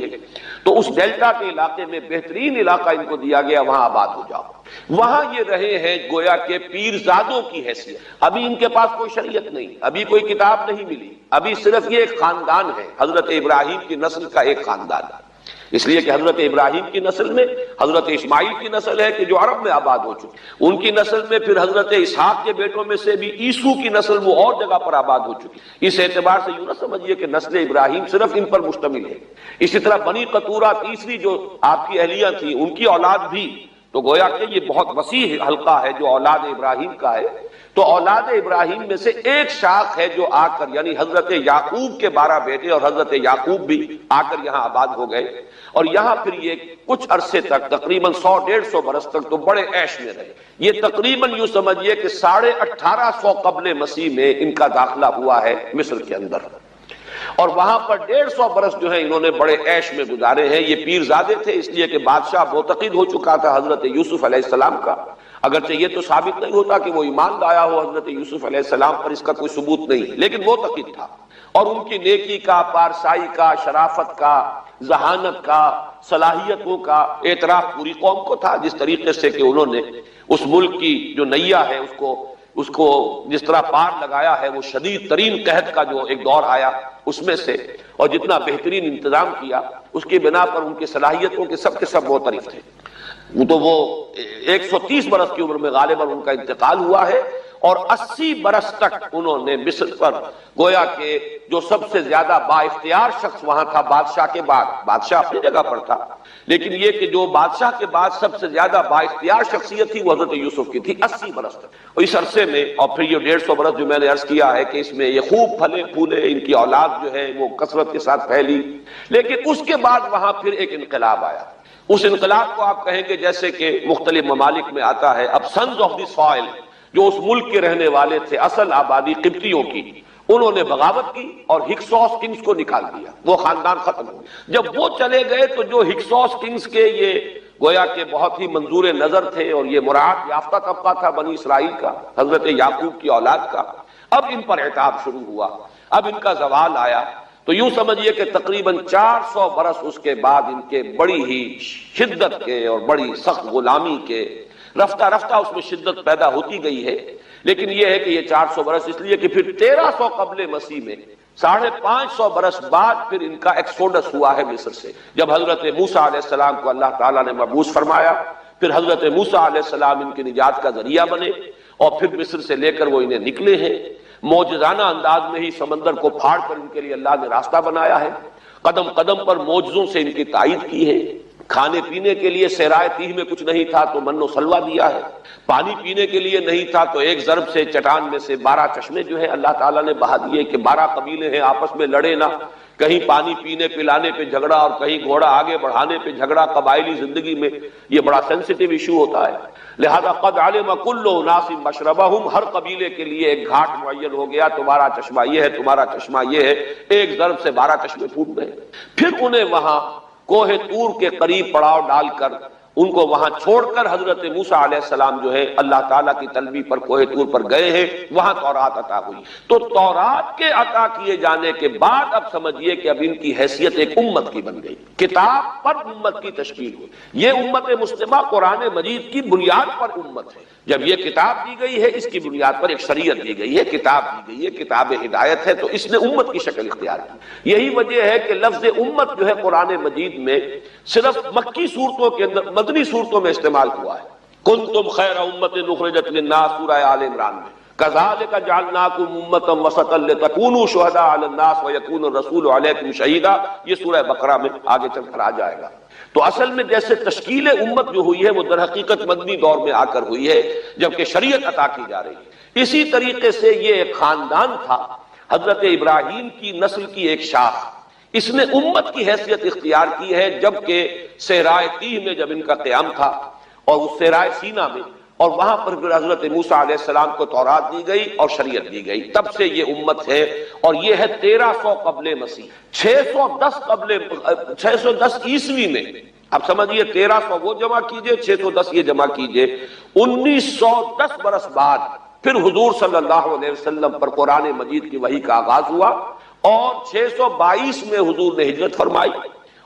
تو اس ڈیلٹا کے علاقے میں بہترین علاقہ ان کو دیا گیا, وہاں آباد ہو جاؤ. وہاں یہ رہے ہیں گویا کہ پیرزادوں کی حیثیت. ابھی ان کے پاس کوئی شریعت نہیں, ابھی کوئی کتاب نہیں ملی, ابھی صرف یہ ایک خاندان ہے, حضرت ابراہیم کی نسل کا ایک خاندان ہے. اس لیے کہ حضرت ابراہیم کی نسل میں حضرت اسماعیل کی نسل ہے کہ جو عرب میں آباد ہو چکی, ان کی نسل میں پھر حضرت اسحاق کے بیٹوں میں سے بھی عیسو کی نسل وہ اور جگہ پر آباد ہو چکی. اس اعتبار سے یوں نہ سمجھیے کہ نسل ابراہیم صرف ان پر مشتمل ہے. اسی طرح بنی قطورہ تیسری جو آپ کی اہلیہ تھی ان کی اولاد بھی, تو گویا کہ یہ بہت وسیع حلقہ ہے جو اولاد ابراہیم کا ہے. تو اولاد ابراہیم میں سے ایک شاخ ہے جو آ کر, یعنی حضرت یعقوب کے 12 بیٹے اور حضرت یعقوب بھی آ کر یہاں آباد ہو گئے, اور یہاں پھر یہ کچھ عرصے تک تقریباً 100-150 برس تک تو بڑے عیش میں رہے. یہ تقریباً یوں سمجھیے کہ 1850 قبل مسیح میں ان کا داخلہ ہوا ہے مصر کے اندر, اور وہاں پر 150 برس جو ہیں انہوں نے بڑے عیش میں گزارے ہیں. یہ پیرزادے تھے اس لیے کہ بادشاہ معتقد ہو چکا تھا حضرت یوسف علیہ السلام کا, اگرچہ یہ تو ثابت نہیں ہوتا کہ وہ ایمان لایا ہو حضرت یوسف علیہ السلام پر, اس کا کوئی ثبوت نہیں, لیکن معتقد تھا. اور ان کی نیکی کا, پارسائی کا, شرافت کا, ذہانت کا, صلاحیتوں کا اعتراف پوری قوم کو تھا. جس طریقے سے کہ انہوں نے اس ملک کی جو نیا ہے اس کو جس طرح پار لگایا ہے, وہ شدید ترین قحط کا جو ایک دور آیا اس میں سے, اور جتنا بہترین انتظام کیا اس کی بنا پر ان کی صلاحیتوں کے سب معترف تھے. تو وہ 130 برس کی عمر میں غالباً ان کا انتقال ہوا ہے, اور 80 برس تک انہوں نے مصر پر گویا کہ جو سب سے زیادہ با اختیار شخص وہاں تھا بادشاہ کے بعد, بادشاہ اپنی جگہ پر تھا, لیکن یہ کہ جو بادشاہ کے بعد سب سے زیادہ با اختیار شخصیت تھی وہ حضرت یوسف کی تھی 80 برس تک. اور اس عرصے میں, اور پھر یہ 150 برس جو میں نے عرض کیا ہے کہ اس میں یہ خوب پھلے پھولے, ان کی اولاد جو ہے وہ کثرت کے ساتھ پھیلی. لیکن اس کے بعد وہاں پھر ایک انقلاب آیا. اس انقلاب کو آپ کہیں گے جیسے کہ مختلف ممالک میں آتا ہے, اب سنز آف دی سوائل جو اس ملک کے رہنے والے تھے, اصل آبادی قبطیوں کی, انہوں نے بغاوت کی اور ہکسوس کنگز کو نکال دیا. وہ خاندان ختم ہو گیا. جب وہ چلے گئے تو جو ہکسوس کنگز کے یہ گویا کہ بہت ہی منظور نظر تھے اور یہ مراعات یافتہ طبقہ تھا بنی اسرائیل کا, حضرت یعقوب کی اولاد کا, اب ان پر عتاب شروع ہوا, اب ان کا زوال آیا. تو یوں سمجھیے کہ تقریباً 400 برس اس کے بعد ان کے بڑی ہی شدت کے اور بڑی سخت غلامی کے, رفتہ رفتہ اس میں شدت پیدا ہوتی گئی ہے. لیکن یہ ہے کہ یہ 400 برس اس لیے کہ پھر 1300 قبل مسیح میں 550 برس بعد پھر ان کا ایکسوڈس ہوا ہے مصر سے, جب حضرت موسیٰ علیہ السلام کو اللہ تعالیٰ نے مبعوث فرمایا. پھر حضرت موسیٰ علیہ السلام ان کی نجات کا ذریعہ بنے, اور پھر مصر سے لے کر وہ انہیں نکلے ہیں. معجزانہ انداز میں ہی سمندر کو پھاڑ کر ان کے لیے اللہ نے راستہ بنایا ہے, قدم قدم پر معجزوں سے ان کی تائید کی ہے. کھانے پینے کے لیے صحرائے تیہ میں کچھ نہیں تھا تو من و سلوہ دیا ہے, پانی پینے کے لیے نہیں تھا تو ایک ضرب سے چٹان میں سے 12 چشمے جو ہے اللہ تعالیٰ نے بہا دیے کہ 12 قبیلے ہیں آپس میں لڑے نہ, کہیں پانی پینے پلانے پہ جھگڑا اور کہیں گھوڑا آگے بڑھانے پہ جھگڑا. قبائلی زندگی میں یہ بڑا سینسیٹیو ایشو ہوتا ہے, لہذا قد علم کل اناس مشربہم, ہر قبیلے کے لیے ایک گھاٹ معین ہو گیا, تمہارا چشمہ یہ ہے, تمہارا چشمہ یہ ہے. ایک ضرب سے 12 چشمے پھوٹ گئے. پھر انہیں وہاں کوہ طور کے قریب پڑاؤ ڈال کر ان کو وہاں چھوڑ کر حضرت موسیٰ علیہ السلام جو ہے اللہ تعالیٰ کی طلبی پر کوہ طور پر گئے ہیں, وہاں تورات عطا ہوئی. تو تورات کے عطا کیے جانے کے بعد اب سمجھیے کہ اب ان کی حیثیت ایک امت کی بن گئی, کتاب پر امت کی تشکیل ہوئی. یہ امت مسلمہ قرآن مجید کی بنیاد پر امت ہے. جب یہ کتاب دی گئی ہے اس کی بنیاد پر ایک شریعت دی گئی ہے, کتاب دی گئی ہے, کتاب ہدایت ہے, تو اس نے امت کی شکل اختیار کی. یہی وجہ ہے کہ لفظ امت جو ہے قرآن مجید میں صرف مکی صورتوں کے اندر, مدنی صورتوں میں استعمال ہوا ہے. کنتم خیر امت اخرجت للناس سورہ آل عمران میں, کذالک جعلناکم امۃ وسطا لتکونوا شہداء علی الناس ویکون الرسول علیکم شہیدا, یہ سورہ بقرہ میں آگے چل کر آ جائے گا. تو اصل میں جیسے تشکیل امت جو ہوئی ہے وہ در حقیقت مدنی دور میں آ کر ہوئی ہے جبکہ شریعت عطا کی جا رہی ہے. اسی طریقے سے یہ ایک خاندان تھا, حضرت ابراہیم کی نسل کی ایک شاخ, اس نے امت کی حیثیت اختیار کی ہے جبکہ صحرائے تیہ میں جب ان کا قیام تھا اور اس صحرائے سینا میں, اور وہاں پر پھر حضرت موسیٰ علیہ السلام کو تورات دی گئی اور شریعت دی گئی, تب سے یہ امت ہے. اور یہ ہے 1300 قبل مسیح. 610 عیسوی میں اب سمجھیے 1300 وہ جمع کیجئے، 610 یہ جمع کیجئے، 1910 برس بعد پھر حضور صلی اللہ علیہ وسلم پر قرآن مجید کی وحی کا آغاز ہوا، اور 622 میں حضور نے ہجرت فرمائی،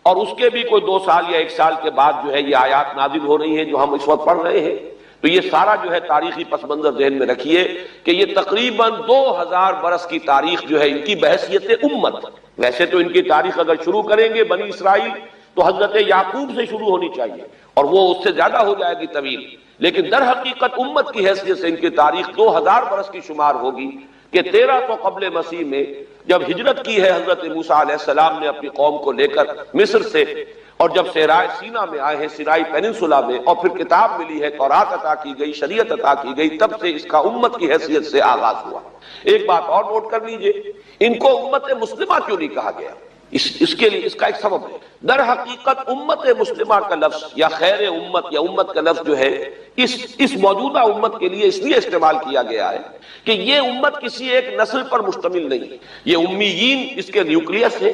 اور اس کے بھی کوئی 2 سال یا 1 سال کے بعد جو ہے یہ آیات نازل ہو رہی ہیں جو ہم اس وقت پڑھ رہے ہیں۔ تو یہ سارا جو ہے تاریخی پس منظر ذہن میں رکھیے کہ یہ تقریباً 2000 برس کی تاریخ جو ہے ان کی بحیثیت امت، ویسے تو ان کی تاریخ اگر شروع کریں گے بنی اسرائیل تو حضرت یعقوب سے شروع ہونی چاہیے، اور وہ اس سے زیادہ ہو جائے گی طویل، لیکن در حقیقت امت کی حیثیت سے ان کی تاریخ 2000 برس کی شمار ہوگی کہ 1300 قبل مسیح میں جب ہجرت کی ہے حضرت موسیٰ علیہ السلام نے اپنی قوم کو لے کر مصر سے، اور جب صحرائے سینا میں آئے ہیں، سینائی پیننسولا میں، اور پھر کتاب ملی ہے، تورات عطا کی گئی، شریعت عطا کی گئی، تب سے اس کا امت کی حیثیت سے آغاز ہوا۔ ایک بات اور نوٹ کر لیجئے، ان کو امت مسلمہ کیوں نہیں کہا گیا؟ اس کے لیے اس کا ایک سبب ہے۔ در حقیقت امت مسلمہ کا لفظ یا خیر امت یا امت کا لفظ جو ہے اس موجودہ امت کے لیے اس لیے استعمال کیا گیا ہے کہ یہ امت کسی ایک نسل پر مشتمل نہیں ہے، یہ امیین اس کے نیوکلیس ہے،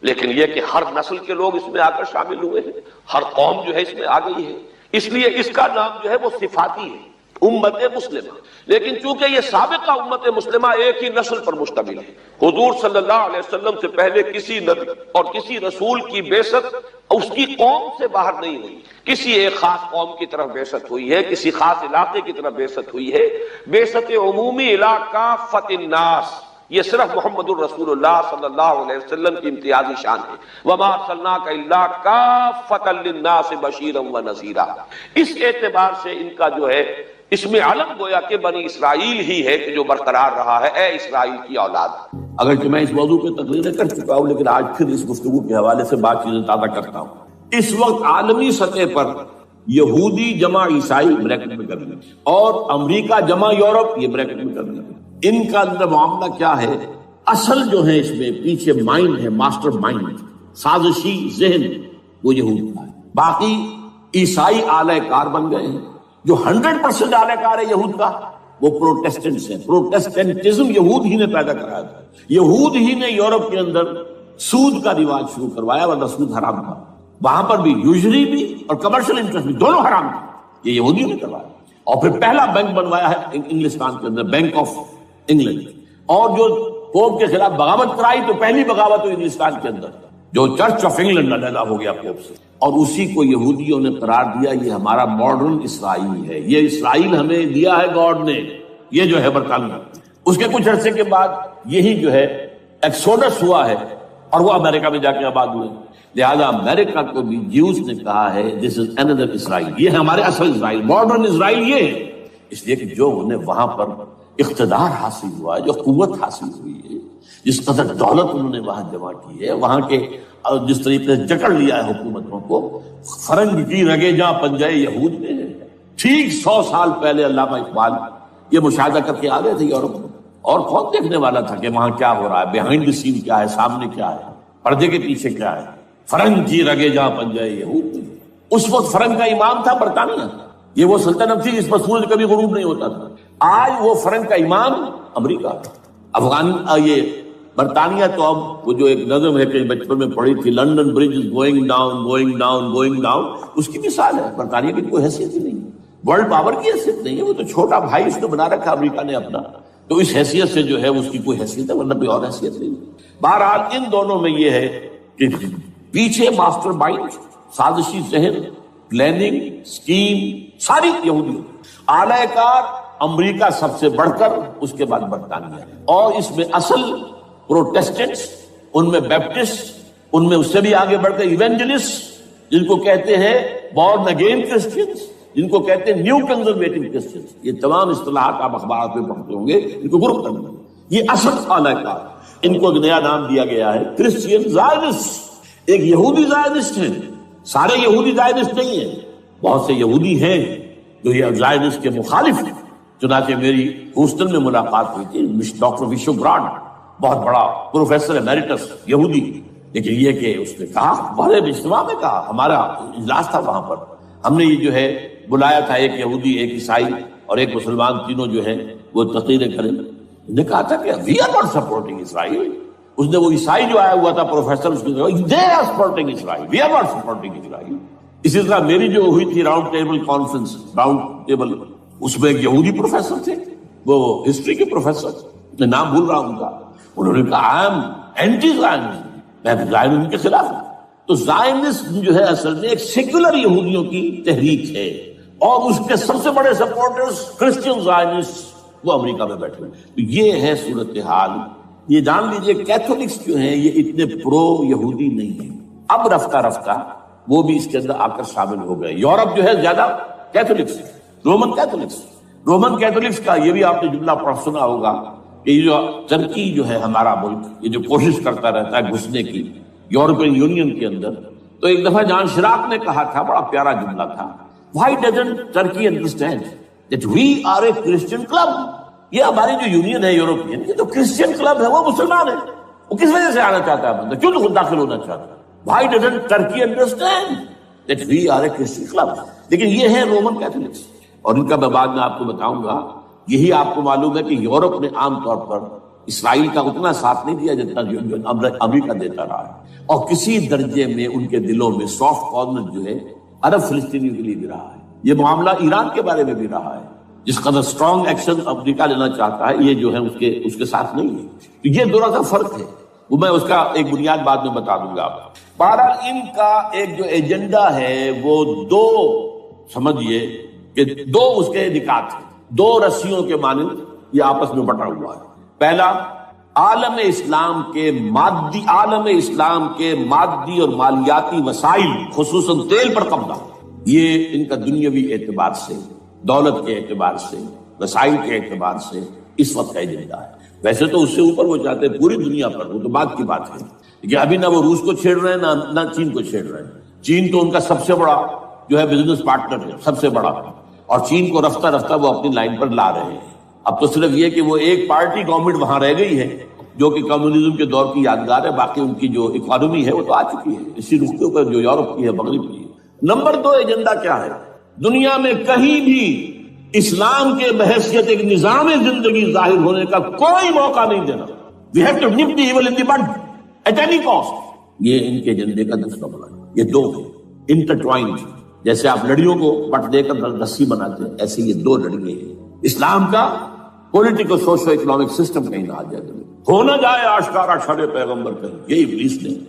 لیکن یہ کہ ہر نسل کے لوگ اس میں آ کر شامل ہوئے ہیں، ہر قوم جو ہے اس میں آ گئی ہے، اس لیے اس کا نام جو ہے وہ صفاتی ہے، امت مسلمہ۔ لیکن چونکہ یہ سابقہ امت مسلمہ ایک ہی نسل پر مشتمل ہے، حضور صلی اللہ علیہ وسلم سے پہلے کسی نبی اور کسی رسول کی بعثت اس کی قوم سے باہر نہیں ہوئی، کسی ایک خاص قوم کی طرف بعثت ہوئی ہے، کسی خاص علاقے کی طرف بعثت ہوئی ہے۔ بعثت عمومی الی کافۃ الناس یہ صرف محمد الرسول اللہ صلی اللہ علیہ وسلم کی امتیازی شان ہے۔ وَمَا أَرْسَلْنَاكَ إِلَّا كَافَّةً لِلنَّاسِ بَشِيرًا وَنَذِيرًا۔ اس اعتبار سے ان کا جو ہے اس میں علم گویا کہ بنی اسرائیل ہی ہے کہ جو برقرار رہا ہے، اے اسرائیل کی اولاد۔ اگرچہ میں اس موضوع پہ تقریریں کر چکا ہوں، لیکن آج پھر اس گفتگو کے حوالے سے بات چیزیں تازہ کرتا ہوں۔ اس وقت عالمی سطح پر یہودی جمع عیسائی بریکٹ میں کر لیں، اور امریکہ جمع یورپ یہ بریکٹ میں کر لیں، ان کا اندر معاملہ کیا ہے؟ اصل جو ہے اس میں پیچھے مائنڈ ہے، ماسٹر مائنڈ، سازشی ذہن وہ یہود کا ہے۔ باقی عیسائی اعلی کار بن گئے ہیں۔ جو 100% اعلی کار ہے یہود کا وہ پروٹیسٹنٹس ہیں۔ پروٹیسٹنٹزم یہود ہی نے پیدا کرایا تھا، یہود ہی نے یورپ کے اندر سود کا رواج شروع کروایا، ورنہ سود حرام تھا وہاں پر بھی، یوزری بھی اور کمرشل انٹرسٹ بھی، دونوں حرام تھے، یہ یہودیوں نے کروایا۔ اور پھر پہلا بینک بنوایا ہے انگلستان کے اندر، بینک آف انگلینڈ، اور جو پوپ کے خلاف بغاوت کرائی تو پہلی بغاوت ہوئی انگلستان کے اندر، جو چرچ آف انگلینڈ علیحدہ ہو گیا پوپ سے، اور اسی کو یہودیوں نے قرار دیا یہ ہمارا ماڈرن اسرائیل ہے، یہ اسرائیل ہمیں دیا ہے گاڈ نے، یہ جو ہے برطانیہ۔ اس کے کچھ عرصے کے بعد یہی جو ہے ایکسوڈس ہوا ہے، اور وہ امریکہ میں جا کے آباد ہوئے، لہذا امریکہ کو بھی جیوز نے کہا ہے دس از another اسرائیل، یہ ہے ہمارے اصل اسرائیل، ماڈرن اسرائیل یہ ہے۔ اس لیے کہ جو انہیں وہاں پر اقتدار حاصل ہوا ہے، جو قوت حاصل ہوئی ہے، جس قدر دولت انہوں نے وہاں جمع کی ہے، وہاں کے جس طریقے سے جکڑ لیا ہے حکومتوں کو، فرنگ کی رگے جہاں پنجے یہود میں ہے۔ ٹھیک 100 سال پہلے علامہ اقبال یہ مشاہدہ کر کے آ گئے تھے یورپ میں، اور کون دیکھنے والا تھا کہ وہاں کیا ہو رہا ہے، بیہائنڈ دی سین کیا ہے، سامنے کیا ہے، پردے کے پیچھے کیا ہے۔ فرنگ کی رگے جہاں پنجے یہود میں، اس وقت فرنگ کا امام تھا برطانیہ، یہ وہ سلطنت تھی جس پر سورج کبھی غروب نہیں ہوتا تھا۔ آج وہ فرنگ کا امام امریکہ، افغان، یہ برطانیہ تو اب وہ جو ایک نظم ہے کہ بچپن میں پڑھی تھی، London bridge is going down going down going down, اس کی مثال ہے۔ برطانیہ کی کوئی حیثیت ہی نہیں، ورلڈ پاور کی حیثیت نہیں ہے، وہ تو چھوٹا بھائی اس نے بنا رکھا امریکہ نے اپنا، تو اس حیثیت سے جو ہے اس کی کوئی حیثیت ہے، ورنہ کوئی اور حیثیت نہیں۔ بہرحال ان دونوں میں یہ ہے کہ پیچھے ماسٹر مائنڈ، سازشی ذہن، پلاننگ، اسکیم ساری یہودی، اعلی کار امریکہ سب سے بڑھ کر، اس کے بعد برطانیہ، اور اس میں اصل پروٹیسٹنٹس، ان میں بیپٹسٹ، ان میں اس سے بھی آگے بڑھ کر ایونجلسٹ، جن کو کہتے ہیں بورن اگین کرسچنز، جن کو کہتے ہیں نیو کنزرویٹو کرسچنز، یہ تمام اصطلاحات آپ اخبارات میں پڑھتے ہوں گے، ان کو گروپ کرنا، یہ اصل اعلی کار۔ ان کو ایک نیا نام دیا گیا ہے کرسچین زائنسٹ۔ ایک یہودی زائنسٹ ہیں، سارے یہودی زائنسٹ نہیں ہیں، بہت سے یہودی ہیں جو یہ زائنسٹ کے مخالف ہیں۔ چنانچہ میری ہیوسٹن میں ملاقات ہوئی تھی ڈاکٹر وشو براڈ، بہت بڑا پروفیسر ایمیریٹس یہودی، لیکن یہ کہ اس نے کہا، بڑے اجتماع میں کہا، ہمارا اجلاس تھا وہاں پر، ہم نے یہ جو ہے بلایا تھا ایک یہودی، ایک عیسائی اور ایک مسلمان، تینوں جو ہیں وہ تقریریں کریں۔ نے کہا تھا کہ وی آر ناٹ سپورٹنگ اسرائیل۔ اس نے وہ عیسائی جو آیا ہوا تھا پروفیسر، اس نے کہا they are supporting Israel, we are not supporting Israel. اسی طرح میری جو ہوئی تھی round table conference, round table, اس میں ایک یہودی پروفیسر تھے، وہ ہسٹری کے پروفیسر، میں نام بھول رہا ہوں ان کا، انہوں نے کہا آئی ایم اینٹی زائنسٹ، میں زائنسٹ کے خلاف ہوں۔ تو زائنسٹ جو ہے اصل میں ایک سیکولر یہودیوں کی تحریک ہے، اور اس کے سب سے بڑے سپورٹرز کرسچن زائنسٹ وہ امریکہ میں بیٹھے ہیں۔ تو یہ ہے صورتحال۔ یہ جان لیجئے کیتھولکس جو ہیں یہ اتنے پرو یہودی نہیں ہیں، اب رفتہ رفتہ وہ بھی اس کے اندر آ کر شامل ہو گئے۔ یورپ جو ہے زیادہ کیتھولکس، رومن کیتھولکس کا یہ بھی آپ نے جملہ پڑھ سنا ہوگا کہ یہ جو ترکی جو ہے ہمارا ملک، یہ جو کوشش کرتا رہتا ہے گھسنے کی یورپین یونین کے اندر، تو ایک دفعہ جان شراک نے کہا تھا، بڑا پیارا جملہ تھا، Why doesn't Turkey understand that we are a Christian club؟ یہ ہماری جو یونین ہے یورپین، یہ تو کرسچین کلب ہے، وہ مسلمان ہے، وہ کس وجہ سے آنا چاہتا ہے بندہ، کیوں تو خود داخل ہونا چاہتا ہے؟ Why doesn't Turkey understand that we are a Christian club؟ لیکن یہ ہے رومن کیتھولکس، اور ان کا میں بعد میں آپ کو بتاؤں گا۔ یہی آپ کو معلوم ہے کہ یورپ نے عام طور پر اسرائیل کا اتنا ساتھ نہیں دیا جتنا امریکہ دیتا رہا ہے، اور کسی درجے میں ان کے دلوں میں سافٹ کارنر جو ہے عرب فلسطینیوں کے لیے بھی رہا ہے۔ یہ معاملہ ایران کے بارے میں بھی رہا ہے، جس قدر اسٹرانگ ایکشن امریکہ لینا چاہتا ہے، یہ جو ہے اس کے ساتھ نہیں ہے۔ تو یہ دونوں کا فرق ہے، وہ میں اس کا ایک بنیاد بعد میں بتا دوں گا آپ کو۔ بہرحال ان کا ایک جو ایجنڈا ہے وہ دو، سمجھیے کہ دو اس کے نکات ہیں، دو رسیوں کے مانند یہ آپس میں بٹا ہوا ہے۔ پہلا، عالم اسلام کے مادی اور مالیاتی وسائل، خصوصاً تیل پر قبضہ، یہ ان کا دنیاوی اعتبار سے، دولت کے اعتبار سے، وسائل کے اعتبار سے اس وقت کا ایجنڈا ہے۔ ویسے تو اس سے اوپر وہ چاہتے ہیں پوری دنیا پر، وہ تو بعد کی بات ہے، لیکن ابھی نہ وہ روس کو چھیڑ رہے ہیں نہ چین کو چھیڑ رہے ہیں۔ چین تو ان کا سب سے بڑا جو ہے بزنس پارٹنر ہے، سب سے بڑا، اور چین کو رفتہ رفتہ وہ اپنی لائن پر لا رہے ہیں۔ اب تو صرف یہ کہ وہ ایک پارٹی گورنمنٹ وہاں رہ گئی ہے جو کہ کمیونزم کے دور کی یادگار ہے، باقی ان کی جو اکانومی ہے وہ تو آ چکی ہے اسی رخ کے اوپر جو یورپ کی ہے، مغرب کی ہے۔ نمبر دو ایجنڈا کیا ہے؟ دنیا میں کہیں بھی اسلام کے بحیثیت ایک نظام زندگی ظاہر ہونے کا کوئی موقع نہیں دینا۔ We have to nip the evil in the bud at any cost۔ یہ ان کے ایجنڈے کا دوسرا بڑا ہے۔ یہ دو ہیں انٹرٹوائنڈ، جیسے آپ لڑیوں کو بٹ دے کر رسی بناتے ہیں، ایسے یہ دو لڑیے ہیں۔ اسلام کا پولیٹیکل سوشو اکنامک سسٹم کہیں نہ آ جائے، ہو نہ جائے آشکارا شر پیغمبر کہیں، یہ ابلیس نے